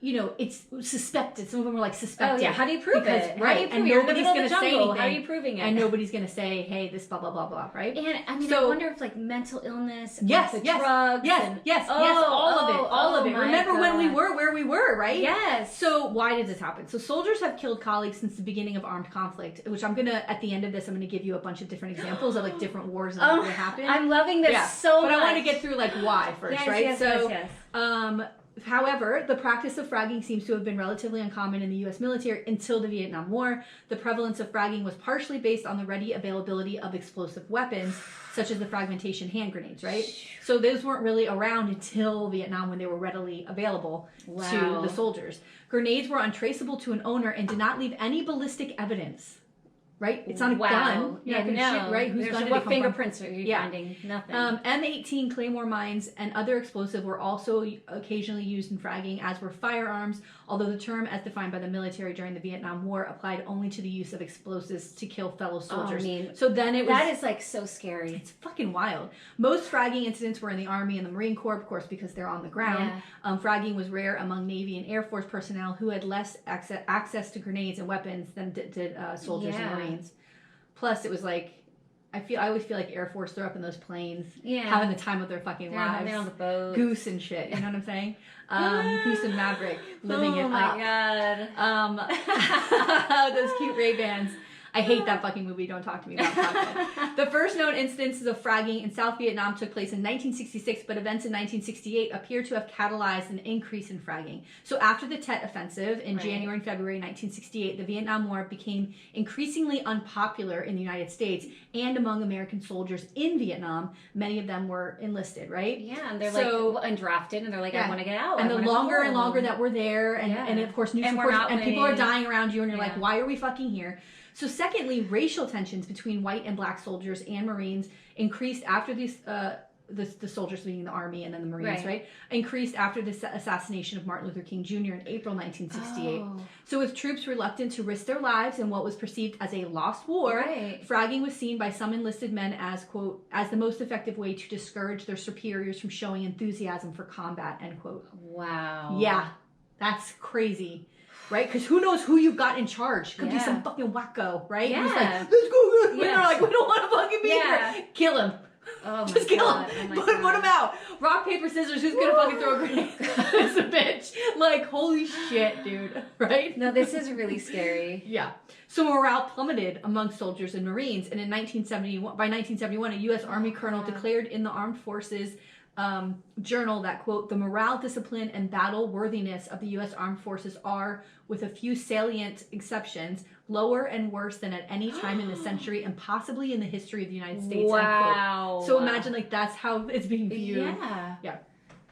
it's suspected. Some of them were like suspected. Oh yeah, how do you prove it? Right, How do you prove and it? nobody's going to say anything. How are you proving it? And nobody's going to say, hey, this blah, blah, blah, blah, right? And I mean, I wonder if like mental illness, drugs. Yes, all of it. Remember when we were where we were, right? Yes. So why did this happen? So soldiers have killed colleagues since the beginning of armed conflict, which at the end of this, I'm going to give you a bunch of different examples of like different wars and what happened. I'm loving this so much. But I want to get through like why first, right? Yes. However, the practice of fragging seems to have been relatively uncommon in the U.S. military until the Vietnam War. The prevalence of fragging was partially based on the ready availability of explosive weapons, such as the fragmentation hand grenades, right? So those weren't really around until Vietnam when they were readily available to the soldiers. Grenades were untraceable to an owner and did not leave any ballistic evidence. Right? It's not a gun. You're not going to shoot, right? Whose gun did it come fingerprints from? are you finding? Nothing. M18 Claymore mines and other explosives were also occasionally used in fragging, as were firearms, although the term as defined by the military during the Vietnam War applied only to the use of explosives to kill fellow soldiers. So then that is like so scary. It's fucking wild. Most fragging incidents were in the Army and the Marine Corps, of course, because they're on the ground. Yeah. Fragging was rare among Navy and Air Force personnel who had less access to grenades and weapons than did soldiers and Marines. Plus, it was like, I always feel like Air Force, they're up in those planes, having the time of their fucking lives. They're on the boat. Goose and shit, you know what I'm saying? Goose and Maverick, living it up. Oh my god. Those cute Ray-Bans. I hate that fucking movie. Don't talk to me about that. The first known instances of fragging in South Vietnam took place in 1966, but events in 1968 appear to have catalyzed an increase in fragging. So after the Tet Offensive in January and February 1968, the Vietnam War became increasingly unpopular in the United States and among American soldiers in Vietnam. Many of them were enlisted, right? Yeah, and they're and drafted, and they're like, I want to get out. And the longer and longer that we're there, and of course news reports, and people are dying around you, and you're like, why are we fucking here? So secondly, racial tensions between white and black soldiers and Marines increased after these, the soldiers being the Army and then the Marines, right? Increased after the assassination of Martin Luther King Jr. in April 1968. So with troops reluctant to risk their lives in what was perceived as a lost war, fragging was seen by some enlisted men as, quote, as the most effective way to discourage their superiors from showing enthusiasm for combat, end quote. Wow. Yeah, that's crazy. Right? Because who knows who you've got in charge? Could be some fucking wacko, right? Yeah. Who's like, let's go. Yeah. They're like, we don't want to fucking be here. Kill him. Oh my Just kill God. him. Oh my Put God. them out. Rock, paper, scissors. Who's gonna fucking throw a grenade? It's a bitch. Like, holy shit, dude. Right? No, this is really scary. Yeah. So morale plummeted among soldiers and Marines, and by 1971, a U.S. Army colonel declared in the Armed Forces Journal that, quote, the morale, discipline, and battle worthiness of the U.S. Armed Forces are, with a few salient exceptions, lower and worse than at any time in the century and possibly in the history of the United States. Wow. So imagine, like, that's how it's being viewed. Yeah. Yeah.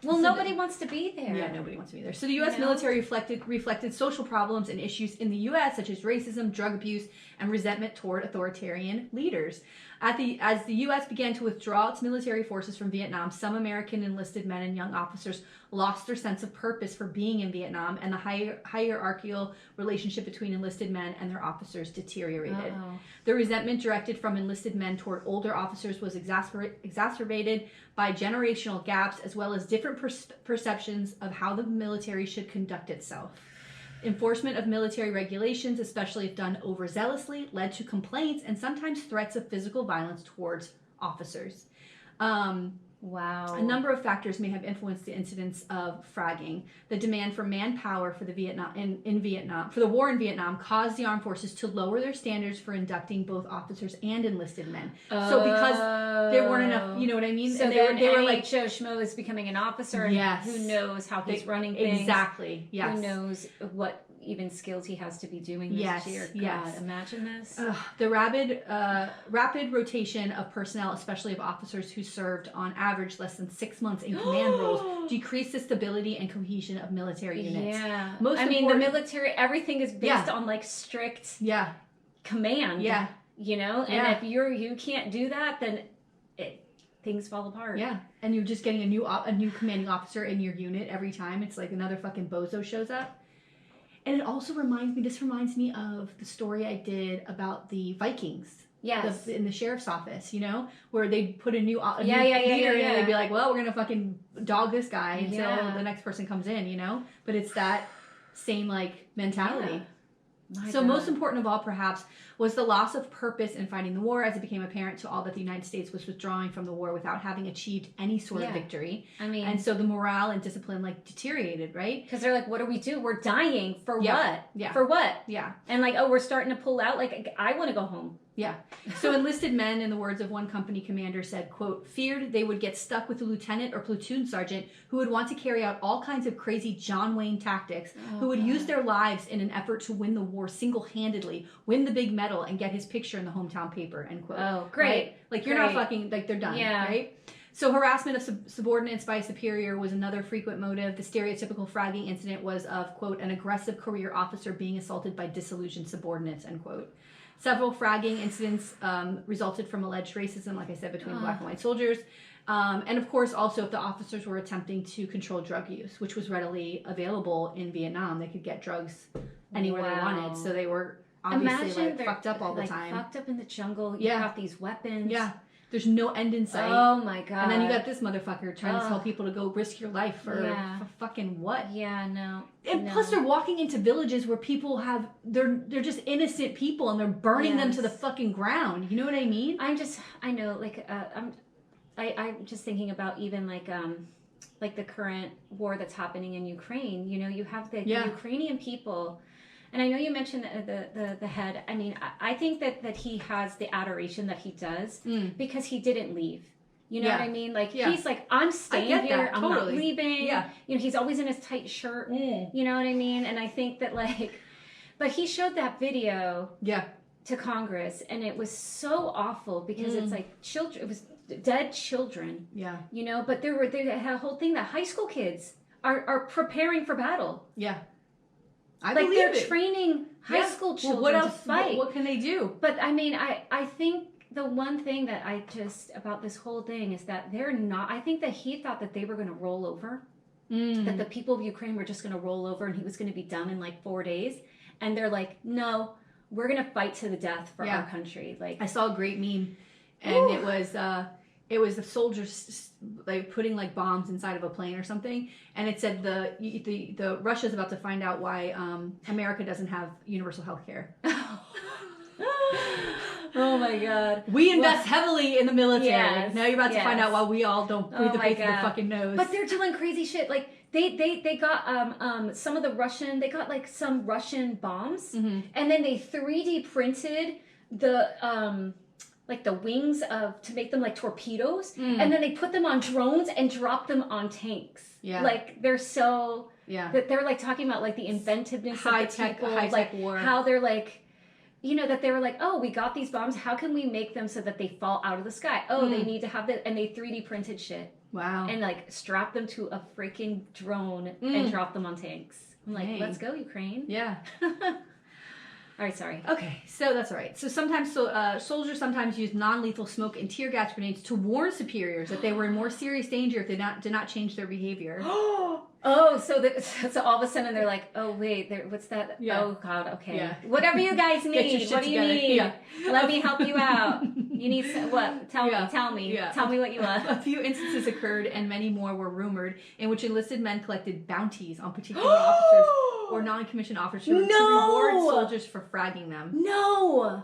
Well, nobody wants to be there. Yeah, nobody wants to be there. So the U.S. military reflected social problems and issues in the U.S., such as racism, drug abuse, and resentment toward authoritarian leaders. As the U.S. began to withdraw its military forces from Vietnam, some American enlisted men and young officers lost their sense of purpose for being in Vietnam, and the hierarchical relationship between enlisted men and their officers deteriorated. Uh-oh. The resentment directed from enlisted men toward older officers was exacerbated by generational gaps, as well as different perceptions of how the military should conduct itself. Enforcement of military regulations, especially if done overzealously, led to complaints and sometimes threats of physical violence towards officers. Wow. A number of factors may have influenced the incidence of fragging. The demand for manpower for the for the war in Vietnam caused the armed forces to lower their standards for inducting both officers and enlisted men. So because there weren't enough, you know what I mean? So and they were like, Joe Schmo is becoming an officer, and yes, who knows how he's running things. Exactly. Yes. Who knows what even skills he has to be doing this yes, year. God, yes. Imagine this. The rapid rotation of personnel, especially of officers who served on average less than 6 months in command roles, decreased the stability and cohesion of military units. Yeah. The military, everything is based on like strict command. Yeah. You know? And if you can't do that, then things fall apart. Yeah. And you're just getting a new commanding officer in your unit every time. It's like another fucking bozo shows up. And it also reminds me of the story I did about the Vikings. Yes. In the sheriff's office, you know, where they'd put a new leader in and they'd be like, well, we're going to fucking dog this guy until the next person comes in, you know? But it's that same, like, mentality. So most important of all, perhaps, was the loss of purpose in fighting the war, as it became apparent to all that the United States was withdrawing from the war without having achieved any sort of victory. And so the morale and discipline, like, deteriorated, right? Because they're like, what do we do? We're dying. For what? Yeah. For what? Yeah. And like, we're starting to pull out. Like, I want to go home. Yeah. So enlisted men, in the words of one company commander, said, quote, feared they would get stuck with a lieutenant or platoon sergeant who would want to carry out all kinds of crazy John Wayne tactics, who would use their lives in an effort to win the war single-handedly, win the big medal, and get his picture in the hometown paper, end quote. Oh, great. Right? Like, you're not fucking, like, they're done, right? So harassment of subordinates by a superior was another frequent motive. The stereotypical fragging incident was of, quote, an aggressive career officer being assaulted by disillusioned subordinates, end quote. Several fragging incidents resulted from alleged racism, like I said, between black and white soldiers. And of course, also if the officers were attempting to control drug use, which was readily available in Vietnam, they could get drugs anywhere they wanted. So they were obviously fucked up all the time. Fucked up in the jungle. You got these weapons. Yeah. There's no end in sight. Oh my God. And then you got this motherfucker trying to tell people to go risk your life for fucking what? Yeah, no. And plus they're walking into villages where people they're just innocent people and they're burning them to the fucking ground. You know what I mean? I'm just thinking about even like the current war that's happening in Ukraine. You know, you have the Ukrainian people. And I know you mentioned the head. I mean, I think that he has the adoration that he does because he didn't leave. You know what I mean? Like, he's like, I'm staying here. I'm not leaving. Yeah. You know, he's always in his tight shirt. You know what I mean? And I think that, like, but he showed that video to Congress, and it was so awful because it's like children. It was dead children. Yeah. You know, but they had a whole thing that high school kids are preparing for battle. Yeah. They're training high school children to fight. What can they do? But I mean, I think the one thing that about this whole thing is that they're not. I think that he thought that they were going to roll over, that the people of Ukraine were just going to roll over, and he was going to be done in like 4 days. And they're like, no, we're going to fight to the death for our country. Like, I saw a great meme, and it was the soldiers like putting like bombs inside of a plane or something, and it said the Russia's about to find out why America doesn't have universal health care. Oh my god. We invest heavily in the military. Yes, Now you're about to find out why we all don't breathe the breath of the fucking nose. But they're doing crazy shit. Like they got some of the Russian. They got like some Russian bombs, and then they 3D printed the like the wings to make them like torpedoes, and then they put them on drones and dropped them on tanks. Yeah, like they're so that they're like talking about like the inventiveness of the people, like war. How they're like. You know, that they were like, oh, we got these bombs. How can we make them so that they fall out of the sky? Oh, they need to have that. And they 3D printed shit. Wow. And like strap them to a freaking drone and drop them on tanks. I'm like, let's go, Ukraine. Yeah. All right, sorry. Okay, so that's all right. So sometimes soldiers sometimes use non-lethal smoke and tear gas grenades to warn superiors that they were in more serious danger if they did not change their behavior. Oh, so all of a sudden they're like, oh wait, what's that? Yeah. Oh God, okay. Yeah. Whatever you guys need. What do you need? Yeah. Let me help you out. You need what? Tell me. Yeah. Tell me what you want. A few instances occurred, and many more were rumored, in which enlisted men collected bounties on particular officers or non-commissioned officers to reward soldiers for fragging them. No.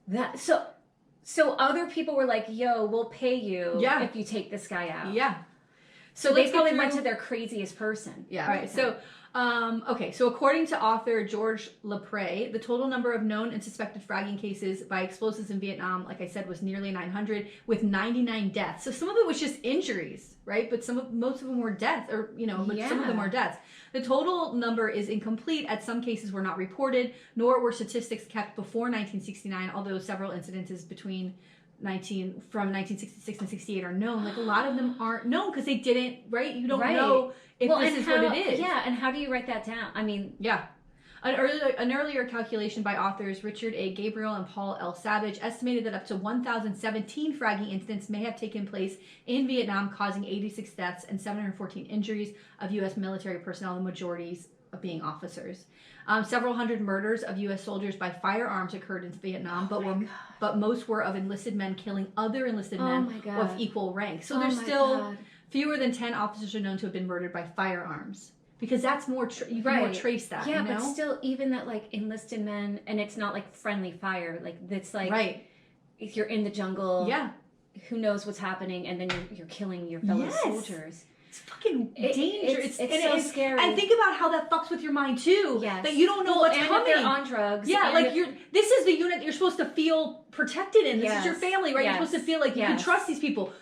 That so other people were like, yo, we'll pay you if you take this guy out. Yeah. So they probably went to their craziest person. Yeah. All right. So, so according to author George Lepre, the total number of known and suspected fragging cases by explosives in Vietnam, like I said, was nearly 900, with 99 deaths. So some of it was just injuries, right? But most of them were deaths, or some of them were deaths. The total number is incomplete, as some cases were not reported, nor were statistics kept before 1969, although several incidences from 1966 and 68 are known. Like a lot of them aren't known because they didn't, right? You don't know if this is what it is. Yeah, and how do you write that down? I mean, yeah. An earlier calculation by authors Richard A. Gabriel and Paul L. Savage estimated that up to 1,017 fragging incidents may have taken place in Vietnam, causing 86 deaths and 714 injuries of U.S. military personnel, the majorities of being officers. Several hundred murders of U.S. soldiers by firearms occurred in Vietnam, but most were of enlisted men killing other enlisted men of equal rank. So there's still fewer than 10 officers are known to have been murdered by firearms. Because that's more, you can more trace that, Yeah, but still, even that, like, enlisted men, and it's not, like, friendly fire. Like, it's like, if you're in the jungle, who knows what's happening, and then you're killing your fellow soldiers. It's fucking dangerous. It's so scary. And think about how that fucks with your mind too. Yes. That you don't know what's coming. If they're on drugs. Yeah, like this is the unit you're supposed to feel protected in. This is your family, right? You're supposed to feel like you can trust these people.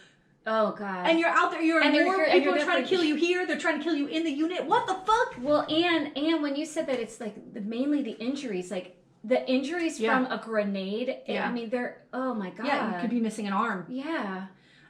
Oh God. And you're out there. People are trying to kill you here. They're trying to kill you in the unit. What the fuck? Well, and when you said that, it's like mainly the injuries, like. The injuries from a grenade. I mean, they're. Oh my God. Yeah, you could be missing an arm. Yeah.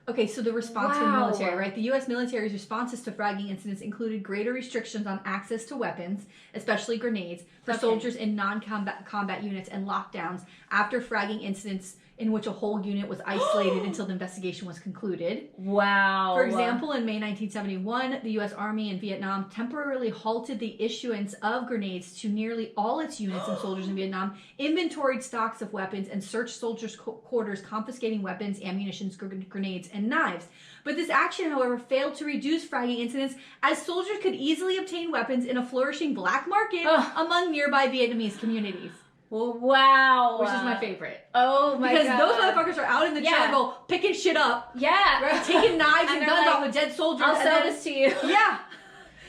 Okay, so the response from the military, right? The U.S. military's responses to fragging incidents included greater restrictions on access to weapons, especially grenades, for soldiers in non-combat units, and lockdowns after fragging incidents in which a whole unit was isolated until the investigation was concluded. Wow. For example, in May 1971, the U.S. Army in Vietnam temporarily halted the issuance of grenades to nearly all its units and soldiers in Vietnam, inventoried stocks of weapons, and searched soldiers' quarters, confiscating weapons, ammunition, grenades, and knives. But this action, however, failed to reduce fragging incidents, as soldiers could easily obtain weapons in a flourishing black market among nearby Vietnamese communities. Wow. Which is my favorite. Oh my God. Because those motherfuckers are out in the jungle picking shit up. Yeah. Right? Taking knives and guns off of dead soldiers. I'll sell this to you. Yeah.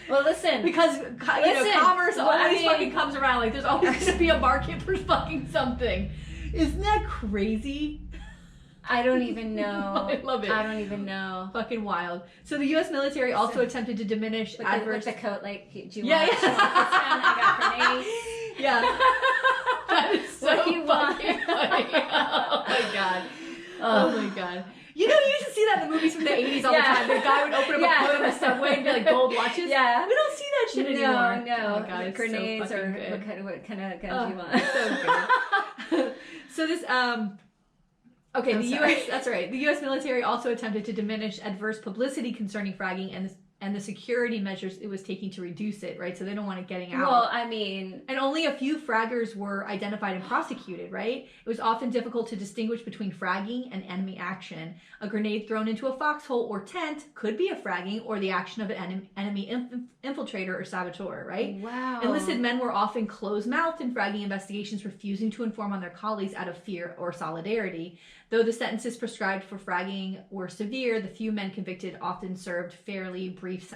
Well, listen. Because, commerce always fucking comes around. Like, there's always going to be a market for fucking something. Isn't that crazy? I don't even know. I love it. I don't even know. Fucking wild. So the U.S. military also attempted to diminish adverse... With the coat, like, do you want this one? I got grenades. Yeah. That is so fucking funny. Oh my God. Oh my God. You used to see that in the movies from the 80s all the time. The guy would open up a coat on the subway and be like gold watches. Yeah. We don't see that shit anymore. No. Oh my God, it's grenades so or good. what kind of guns you want. So good. So this, the U.S. That's right. The U.S. military also attempted to diminish adverse publicity concerning fragging and the security measures it was taking to reduce it, right? So they don't want it getting out. Well, I mean... And only a few fraggers were identified and prosecuted, right? It was often difficult to distinguish between fragging and enemy action. A grenade thrown into a foxhole or tent could be a fragging or the action of an enemy infiltrator or saboteur, right? Wow. Enlisted men were often closed-mouthed in fragging investigations, refusing to inform on their colleagues out of fear or solidarity. Though the sentences prescribed for fragging were severe, the few men convicted often served fairly brief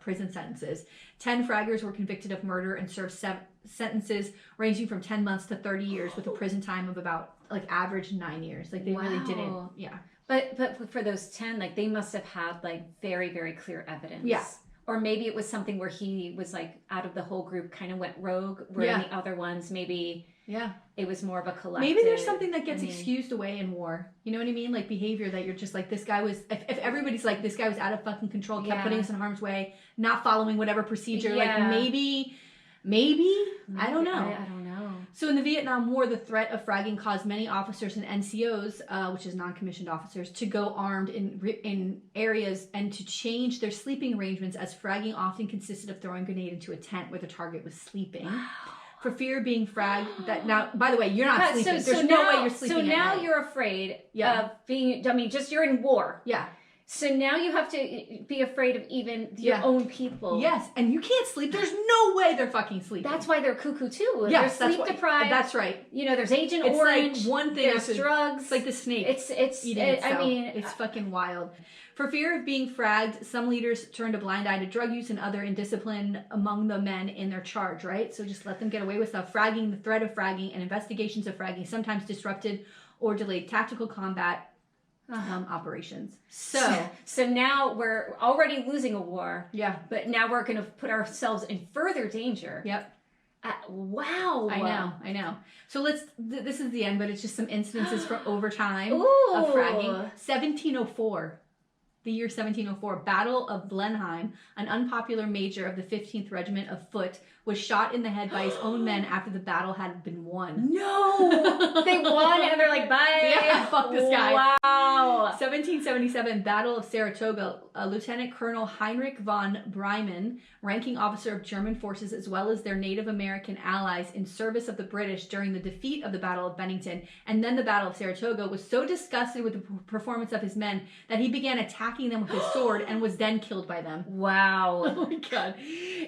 prison sentences. 10 fraggers were convicted of murder and served sentences ranging from 10 months to 30 years with a prison time of about, like, average 9 years. Like, they really didn't, yeah. But for those 10, like, they must have had, like, very, very clear evidence. Yeah. Or maybe it was something where he was, like, out of the whole group kind of went rogue, where the other ones maybe... Yeah. It was more of a collective. Maybe there's something that gets excused away in war. You know what I mean? Like behavior that you're just like, this guy was, if everybody's like, this guy was out of fucking control, kept putting us in harm's way, not following whatever procedure, like maybe, I don't know. I don't know. So in the Vietnam War, the threat of fragging caused many officers and NCOs, which is non-commissioned officers, to go armed in areas and to change their sleeping arrangements, as fragging often consisted of throwing a grenade into a tent where the target was sleeping. Wow. For fear of being fragged, that now, by the way, you're not sleeping. There's no way you're sleeping. So now you're afraid of being, I mean, just you're in war. Yeah. So now you have to be afraid of even your own people. Yes, and you can't sleep. There's no way they're fucking sleeping. That's why they're cuckoo too. Yes, they're sleep deprived. That's right. You know, there's Agent Orange. Like one thing. There's drugs. It's like the snake. It's eating itself. I mean, it's fucking wild. For fear of being fragged, some leaders turned a blind eye to drug use and other indiscipline among the men in their charge, right? So just let them get away with stuff. Fragging, the threat of fragging, and investigations of fragging sometimes disrupted or delayed tactical combat operations. So now we're already losing a war. Yeah. But now we're going to put ourselves in further danger. Yep. Wow. I know. So this is the end, but it's just some incidences from overtime of fragging. 1704. The year 1704, Battle of Blenheim, an unpopular major of the 15th Regiment of Foot, was shot in the head by his own men after the battle had been won. No! They won and they're like, bye! Yeah, fuck this guy. Wow! 1777, Battle of Saratoga, Lieutenant Colonel Heinrich von Breyman, ranking officer of German forces as well as their Native American allies in service of the British during the defeat of the Battle of Bennington and then the Battle of Saratoga, was so disgusted with the performance of his men that he began attacking them with his sword and was then killed by them. Wow. Oh my god.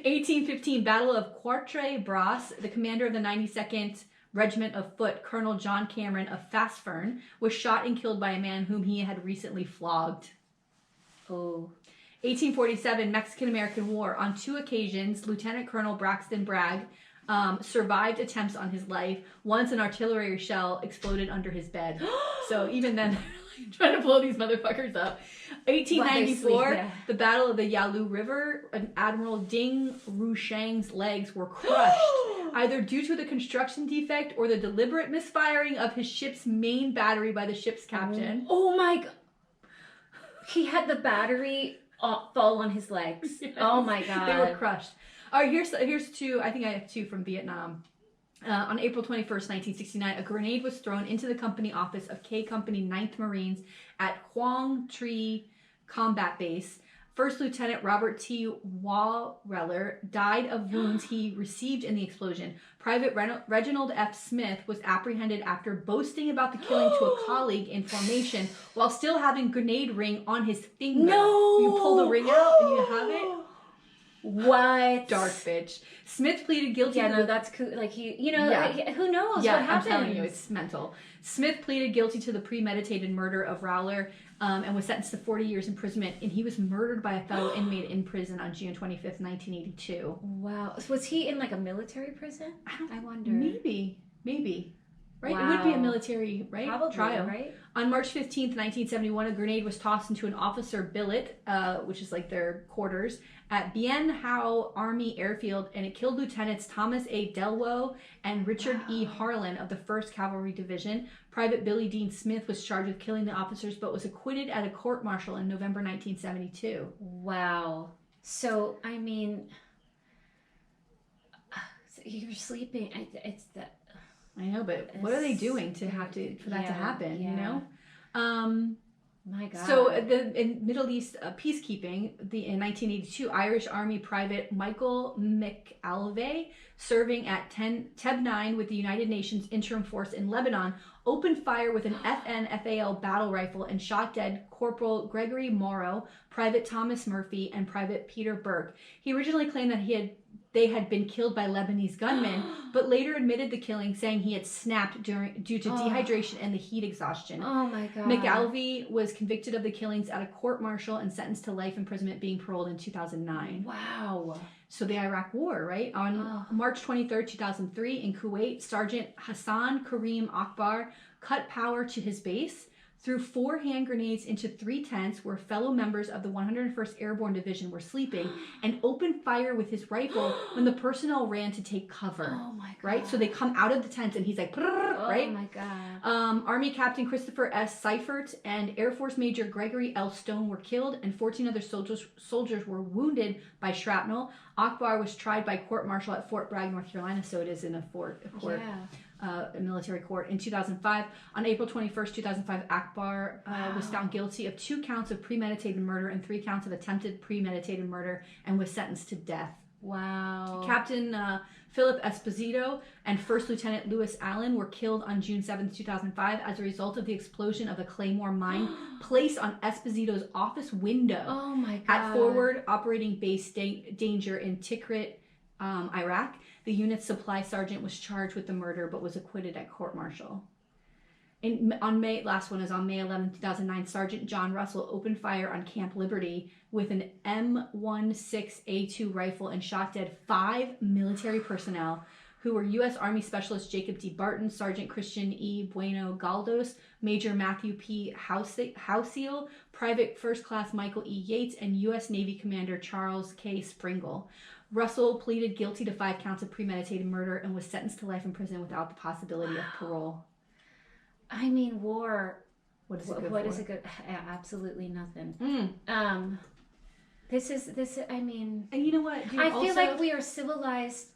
1815, Battle of Quatre Bras, the commander of the 92nd Regiment of Foot, Colonel John Cameron of Fastfern, was shot and killed by a man whom he had recently flogged. Oh. 1847, Mexican-American War. On 2 occasions, Lieutenant Colonel Braxton Bragg survived attempts on his life. Once an artillery shell exploded under his bed. So even then, trying to blow these motherfuckers up. 1894, the Battle of the Yalu River. Admiral Ding Rushang's legs were crushed, either due to the construction defect or the deliberate misfiring of his ship's main battery by the ship's captain. Oh my god. He had the battery fall on his legs. Yes. Oh my god. They were crushed. All right, here's 2. I think I have 2 from Vietnam. On April 21st, 1969, a grenade was thrown into the company office of K Company 9th Marines at Quang Tri Combat Base. First Lieutenant Robert T. Wareller died of wounds he received in the explosion. Private Reginald F. Smith was apprehended after boasting about the killing to a colleague in formation while still having grenade ring on his finger. No! You pull the ring out and you have it. What? Dark bitch. Smith pleaded guilty. Yeah, no, that's cool. Like who knows what happened? I'm telling you, it's mental. Smith pleaded guilty to the premeditated murder of Rowler and was sentenced to 40 years imprisonment. And he was murdered by a fellow inmate in prison on June 25th, 1982. Wow. So was he in like a military prison? I wonder. Maybe. Right? Wow. It would be a military, right? Probably, trial. Right? On March 15th, 1971, a grenade was tossed into an officer billet, which is like their quarters, at Bien Hau Army Airfield, and it killed Lieutenants Thomas A. Delwo and Richard E. Harlan of the 1st Cavalry Division. Private Billy Dean Smith was charged with killing the officers, but was acquitted at a court-martial in November 1972. Wow. So, I mean, you're sleeping. It's that... I know, but what are they doing to have for that to happen? You know. My God. So in Middle East peacekeeping, in 1982, Irish Army Private Michael McAlvey, serving at Teb 9 with the United Nations Interim Force in Lebanon, opened fire with an FN-FAL battle rifle and shot dead Corporal Gregory Morrow, Private Thomas Murphy, and Private Peter Burke. He originally claimed that they had been killed by Lebanese gunmen, but later admitted the killing, saying he had snapped due to dehydration and the heat exhaustion. Oh my God. McAlvey was convicted of the killings at a court-martial and sentenced to life imprisonment, being paroled in 2009. Wow. So the Iraq War, right? On March 23rd, 2003, in Kuwait, Sergeant Hassan Karim Akbar cut power to his base, threw 4 hand grenades into 3 tents where fellow members of the 101st Airborne Division were sleeping, and opened fire with his rifle when the personnel ran to take cover. Oh my God. Right? So they come out of the tents and he's like, right? Oh my God. Army Captain Christopher S. Seifert and Air Force Major Gregory L. Stone were killed, and 14 other soldiers were wounded by shrapnel. Akbar was tried by court-martial at Fort Bragg, North Carolina, so it is in a military court. In 2005, on April 21st, 2005, Akbar was found guilty of 2 counts of premeditated murder and 3 counts of attempted premeditated murder, and was sentenced to death. Wow. Captain Philip Esposito and First Lieutenant Lewis Allen were killed on June 7th, 2005 as a result of the explosion of a Claymore mine placed on Esposito's office window. Oh my God. At Forward Operating Base Danger in Tikrit, Iraq. The unit's supply sergeant was charged with the murder but was acquitted at court-martial. On May 11, 2009, Sergeant John Russell opened fire on Camp Liberty with an M16A2 rifle and shot dead 5 military personnel who were U.S. Army Specialist Jacob D. Barton, Sergeant Christian E. Bueno Galdos, Major Matthew P. Houseal, Private First Class Michael E. Yates, and U.S. Navy Commander Charles K. Springle. Russell pleaded guilty to 5 counts of premeditated murder and was sentenced to life in prison without the possibility of parole. I mean, war. What is it good What for? is it good? Absolutely nothing. This. I mean, and you know what? I feel like we are civilized.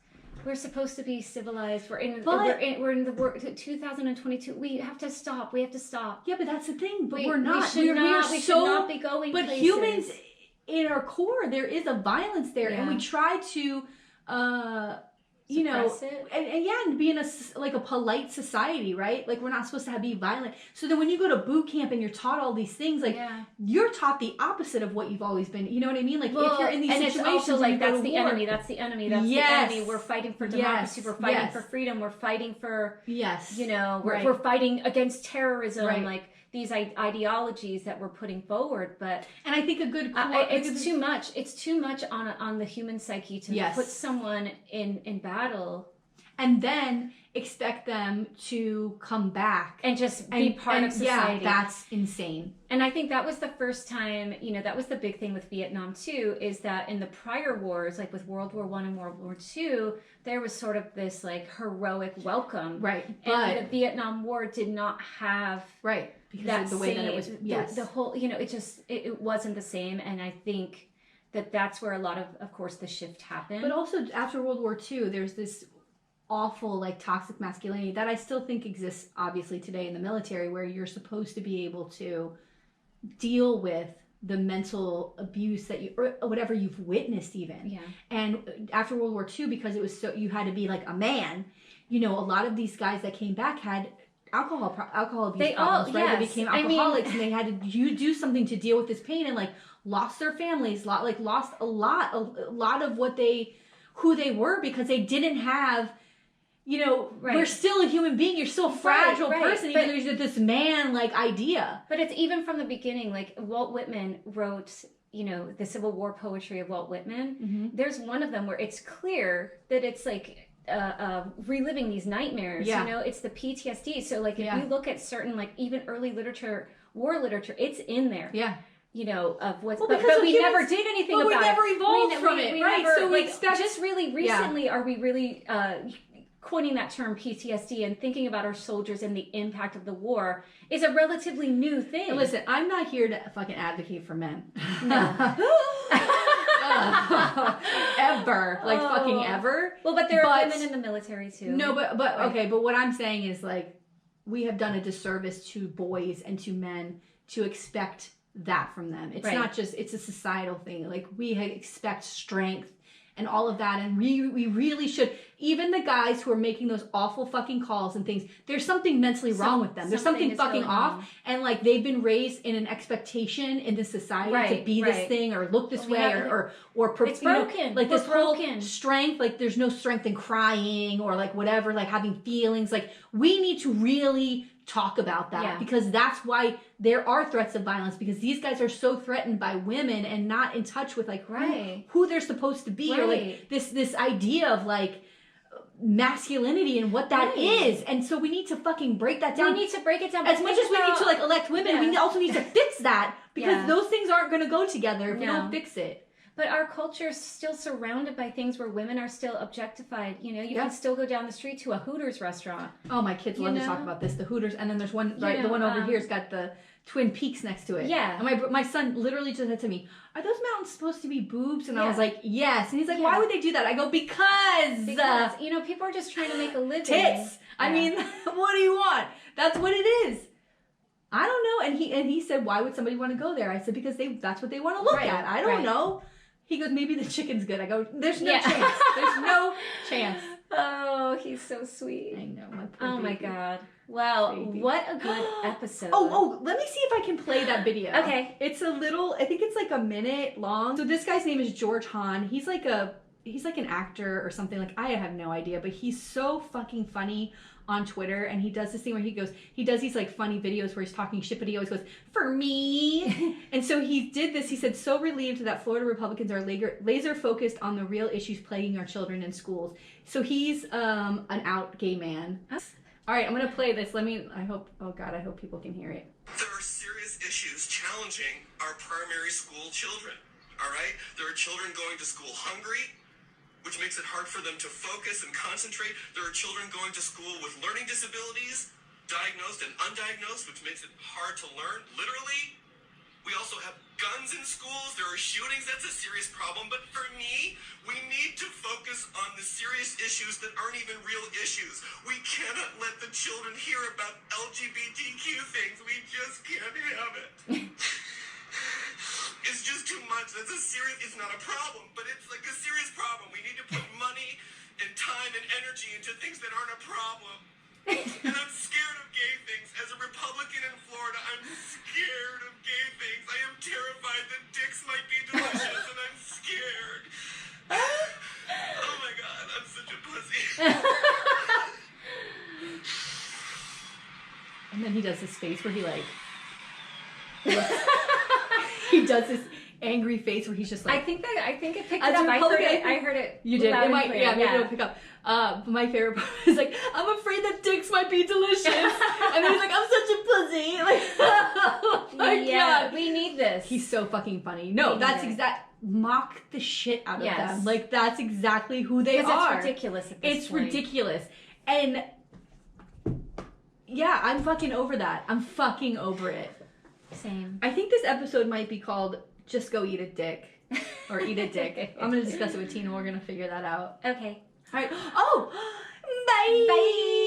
We're supposed to be civilized. We're in the world 2022. We have to stop. Yeah, but that's the thing. But we're not. not. We should not be going. But places. Humans, in our core, there is a violence there, Yeah. and we try to. Suppress it. And be in a polite society, right? Like, we're not supposed to be violent. So then when you go to boot camp and you're taught all these things, you're taught the opposite of what you've always been. You know what I mean? Like, if you're in these situations, it's also like that's the war, enemy. That's the enemy. That's the enemy. We're fighting for democracy. We're fighting for freedom. We're fighting for we're fighting against terrorism. Right. Like these ideologies that we're putting forward. But and I think it's too much. It's too much on the human psyche to put someone in battle and then expect them to come back and just be part of society. Yeah, that's insane. And I think that was the first time, that was the big thing with Vietnam too, is that in the prior wars, like with World War I and World War II, there was sort of this like heroic welcome. Right. And the Vietnam War did not have because of the way that it was the whole, it wasn't the same. And I think that's where a lot of course the shift happened. But also after World War II, there's this awful toxic masculinity that I still think exists obviously today in the military, where you're supposed to be able to deal with the mental abuse that or whatever you've witnessed even. Yeah. And after World War II, because it was so, you had to be like a man, a lot of these guys that came back had alcohol abuse problems, right? They became alcoholics and they had to do something to deal with this pain and lost their families, lost a lot of who they were because they didn't have, we're still a human being. You're still a fragile person, even though you're this man idea. But it's even from the beginning, Walt Whitman wrote, the Civil War poetry of Walt Whitman. Mm-hmm. There's one of them where it's clear that it's reliving these nightmares. Yeah. It's the PTSD. So if you look at certain even early literature, war literature, it's in there. Yeah. Of what's, but we never did anything about it. We never evolved from it, right? Never, so we expect just really recently are we really coining that term PTSD and thinking about our soldiers and the impact of the war is a relatively new thing. Listen, I'm not here to fucking advocate for men. No. Ever. Fucking ever. Well, but there are women in the military too. No, but okay, but what I'm saying is we have done a disservice to boys and to men to expect that from them. It's not just, it's a societal thing. Like, we expect strength and all of that, and we really should. Even the guys who are making those awful fucking calls and things, there's something mentally wrong with them. There's something fucking off, and like, they've been raised in an expectation in this society to be this thing or look this way or it's broken. Like, this whole strength, like, there's no strength in crying or like whatever, like having feelings. Like, we need to really talk about that, because that's why there are threats of violence, because these guys are so threatened by women and not in touch with like who they're supposed to be, or like this idea of like masculinity and what that is. And so we need to fucking break that down. We need to break it down as much as we need to like elect women. We also need to fix that, because those things aren't going to go together if we don't fix it. But our culture is still surrounded by things where women are still objectified. You know, you can still go down the street to a Hooters restaurant. Oh, my kids love to talk about this. The Hooters, and then there's one, the one over here's got the Twin Peaks next to it. Yeah. And my son literally just said to me, "Are those mountains supposed to be boobs?" And I was like, "Yes." And he's like, "Why would they do that?" I go, because you know, people are just trying to make a living. Tits. I mean, what do you want? That's what it is. I don't know. And he said, "Why would somebody want to go there?" I said, "Because that's what they want to look at." I don't know. He goes, "Maybe the chicken's good." I go, "There's no chance. There's no chance." Oh, he's so sweet. I know, my poor baby. My God. Wow, what a good episode. Let me see if I can play that video. Okay. It's a little, I think it's like a minute long. So this guy's name is George Hahn. He's like an actor or something. Like, I have no idea, but he's so fucking funny on Twitter, and he does this thing where he does these like funny videos where he's talking shit, but he always goes, "For me." And so he did this. He said, "So relieved that Florida Republicans are laser focused on the real issues plaguing our children in schools." So he's an out gay man. All right, I'm gonna play this. I hope people can hear it. There are serious issues challenging our primary school children. All right, there are children going to school hungry, which makes it hard for them to focus and concentrate. There are children going to school with learning disabilities, diagnosed and undiagnosed, which makes it hard to learn, literally. We also have guns in schools. There are shootings. That's a serious problem. But for me, we need to focus on the serious issues that aren't even real issues. We cannot let the children hear about LGBTQ things. We just can't have it. It's just too much. It's not a problem, but it's like a serious problem. We need to put money and time and energy into things that aren't a problem. And I'm scared of gay things. As a Republican in Florida, I'm scared of gay things. I am terrified that dicks might be delicious, and I'm scared. Oh my God, I'm such a pussy. And then he does this face where he like... he does this angry face where he's just like... I think it picked it up. I heard it. You did. It might, maybe it'll pick up. My favorite part is like, "I'm afraid that dicks might be delicious." And then he's like, "I'm such a pussy." Like, oh my God. We need this. He's so fucking funny. No, that's mock the shit out of them. Like, that's exactly who they are. Because it's ridiculous at this point. It's ridiculous. And yeah, I'm fucking over that. I'm fucking over it. Same. I think this episode might be called "Just Go Eat a Dick" or "Eat a Dick." I'm gonna discuss it with Tina. We're gonna figure that out. Okay. All right. Oh, bye. Bye.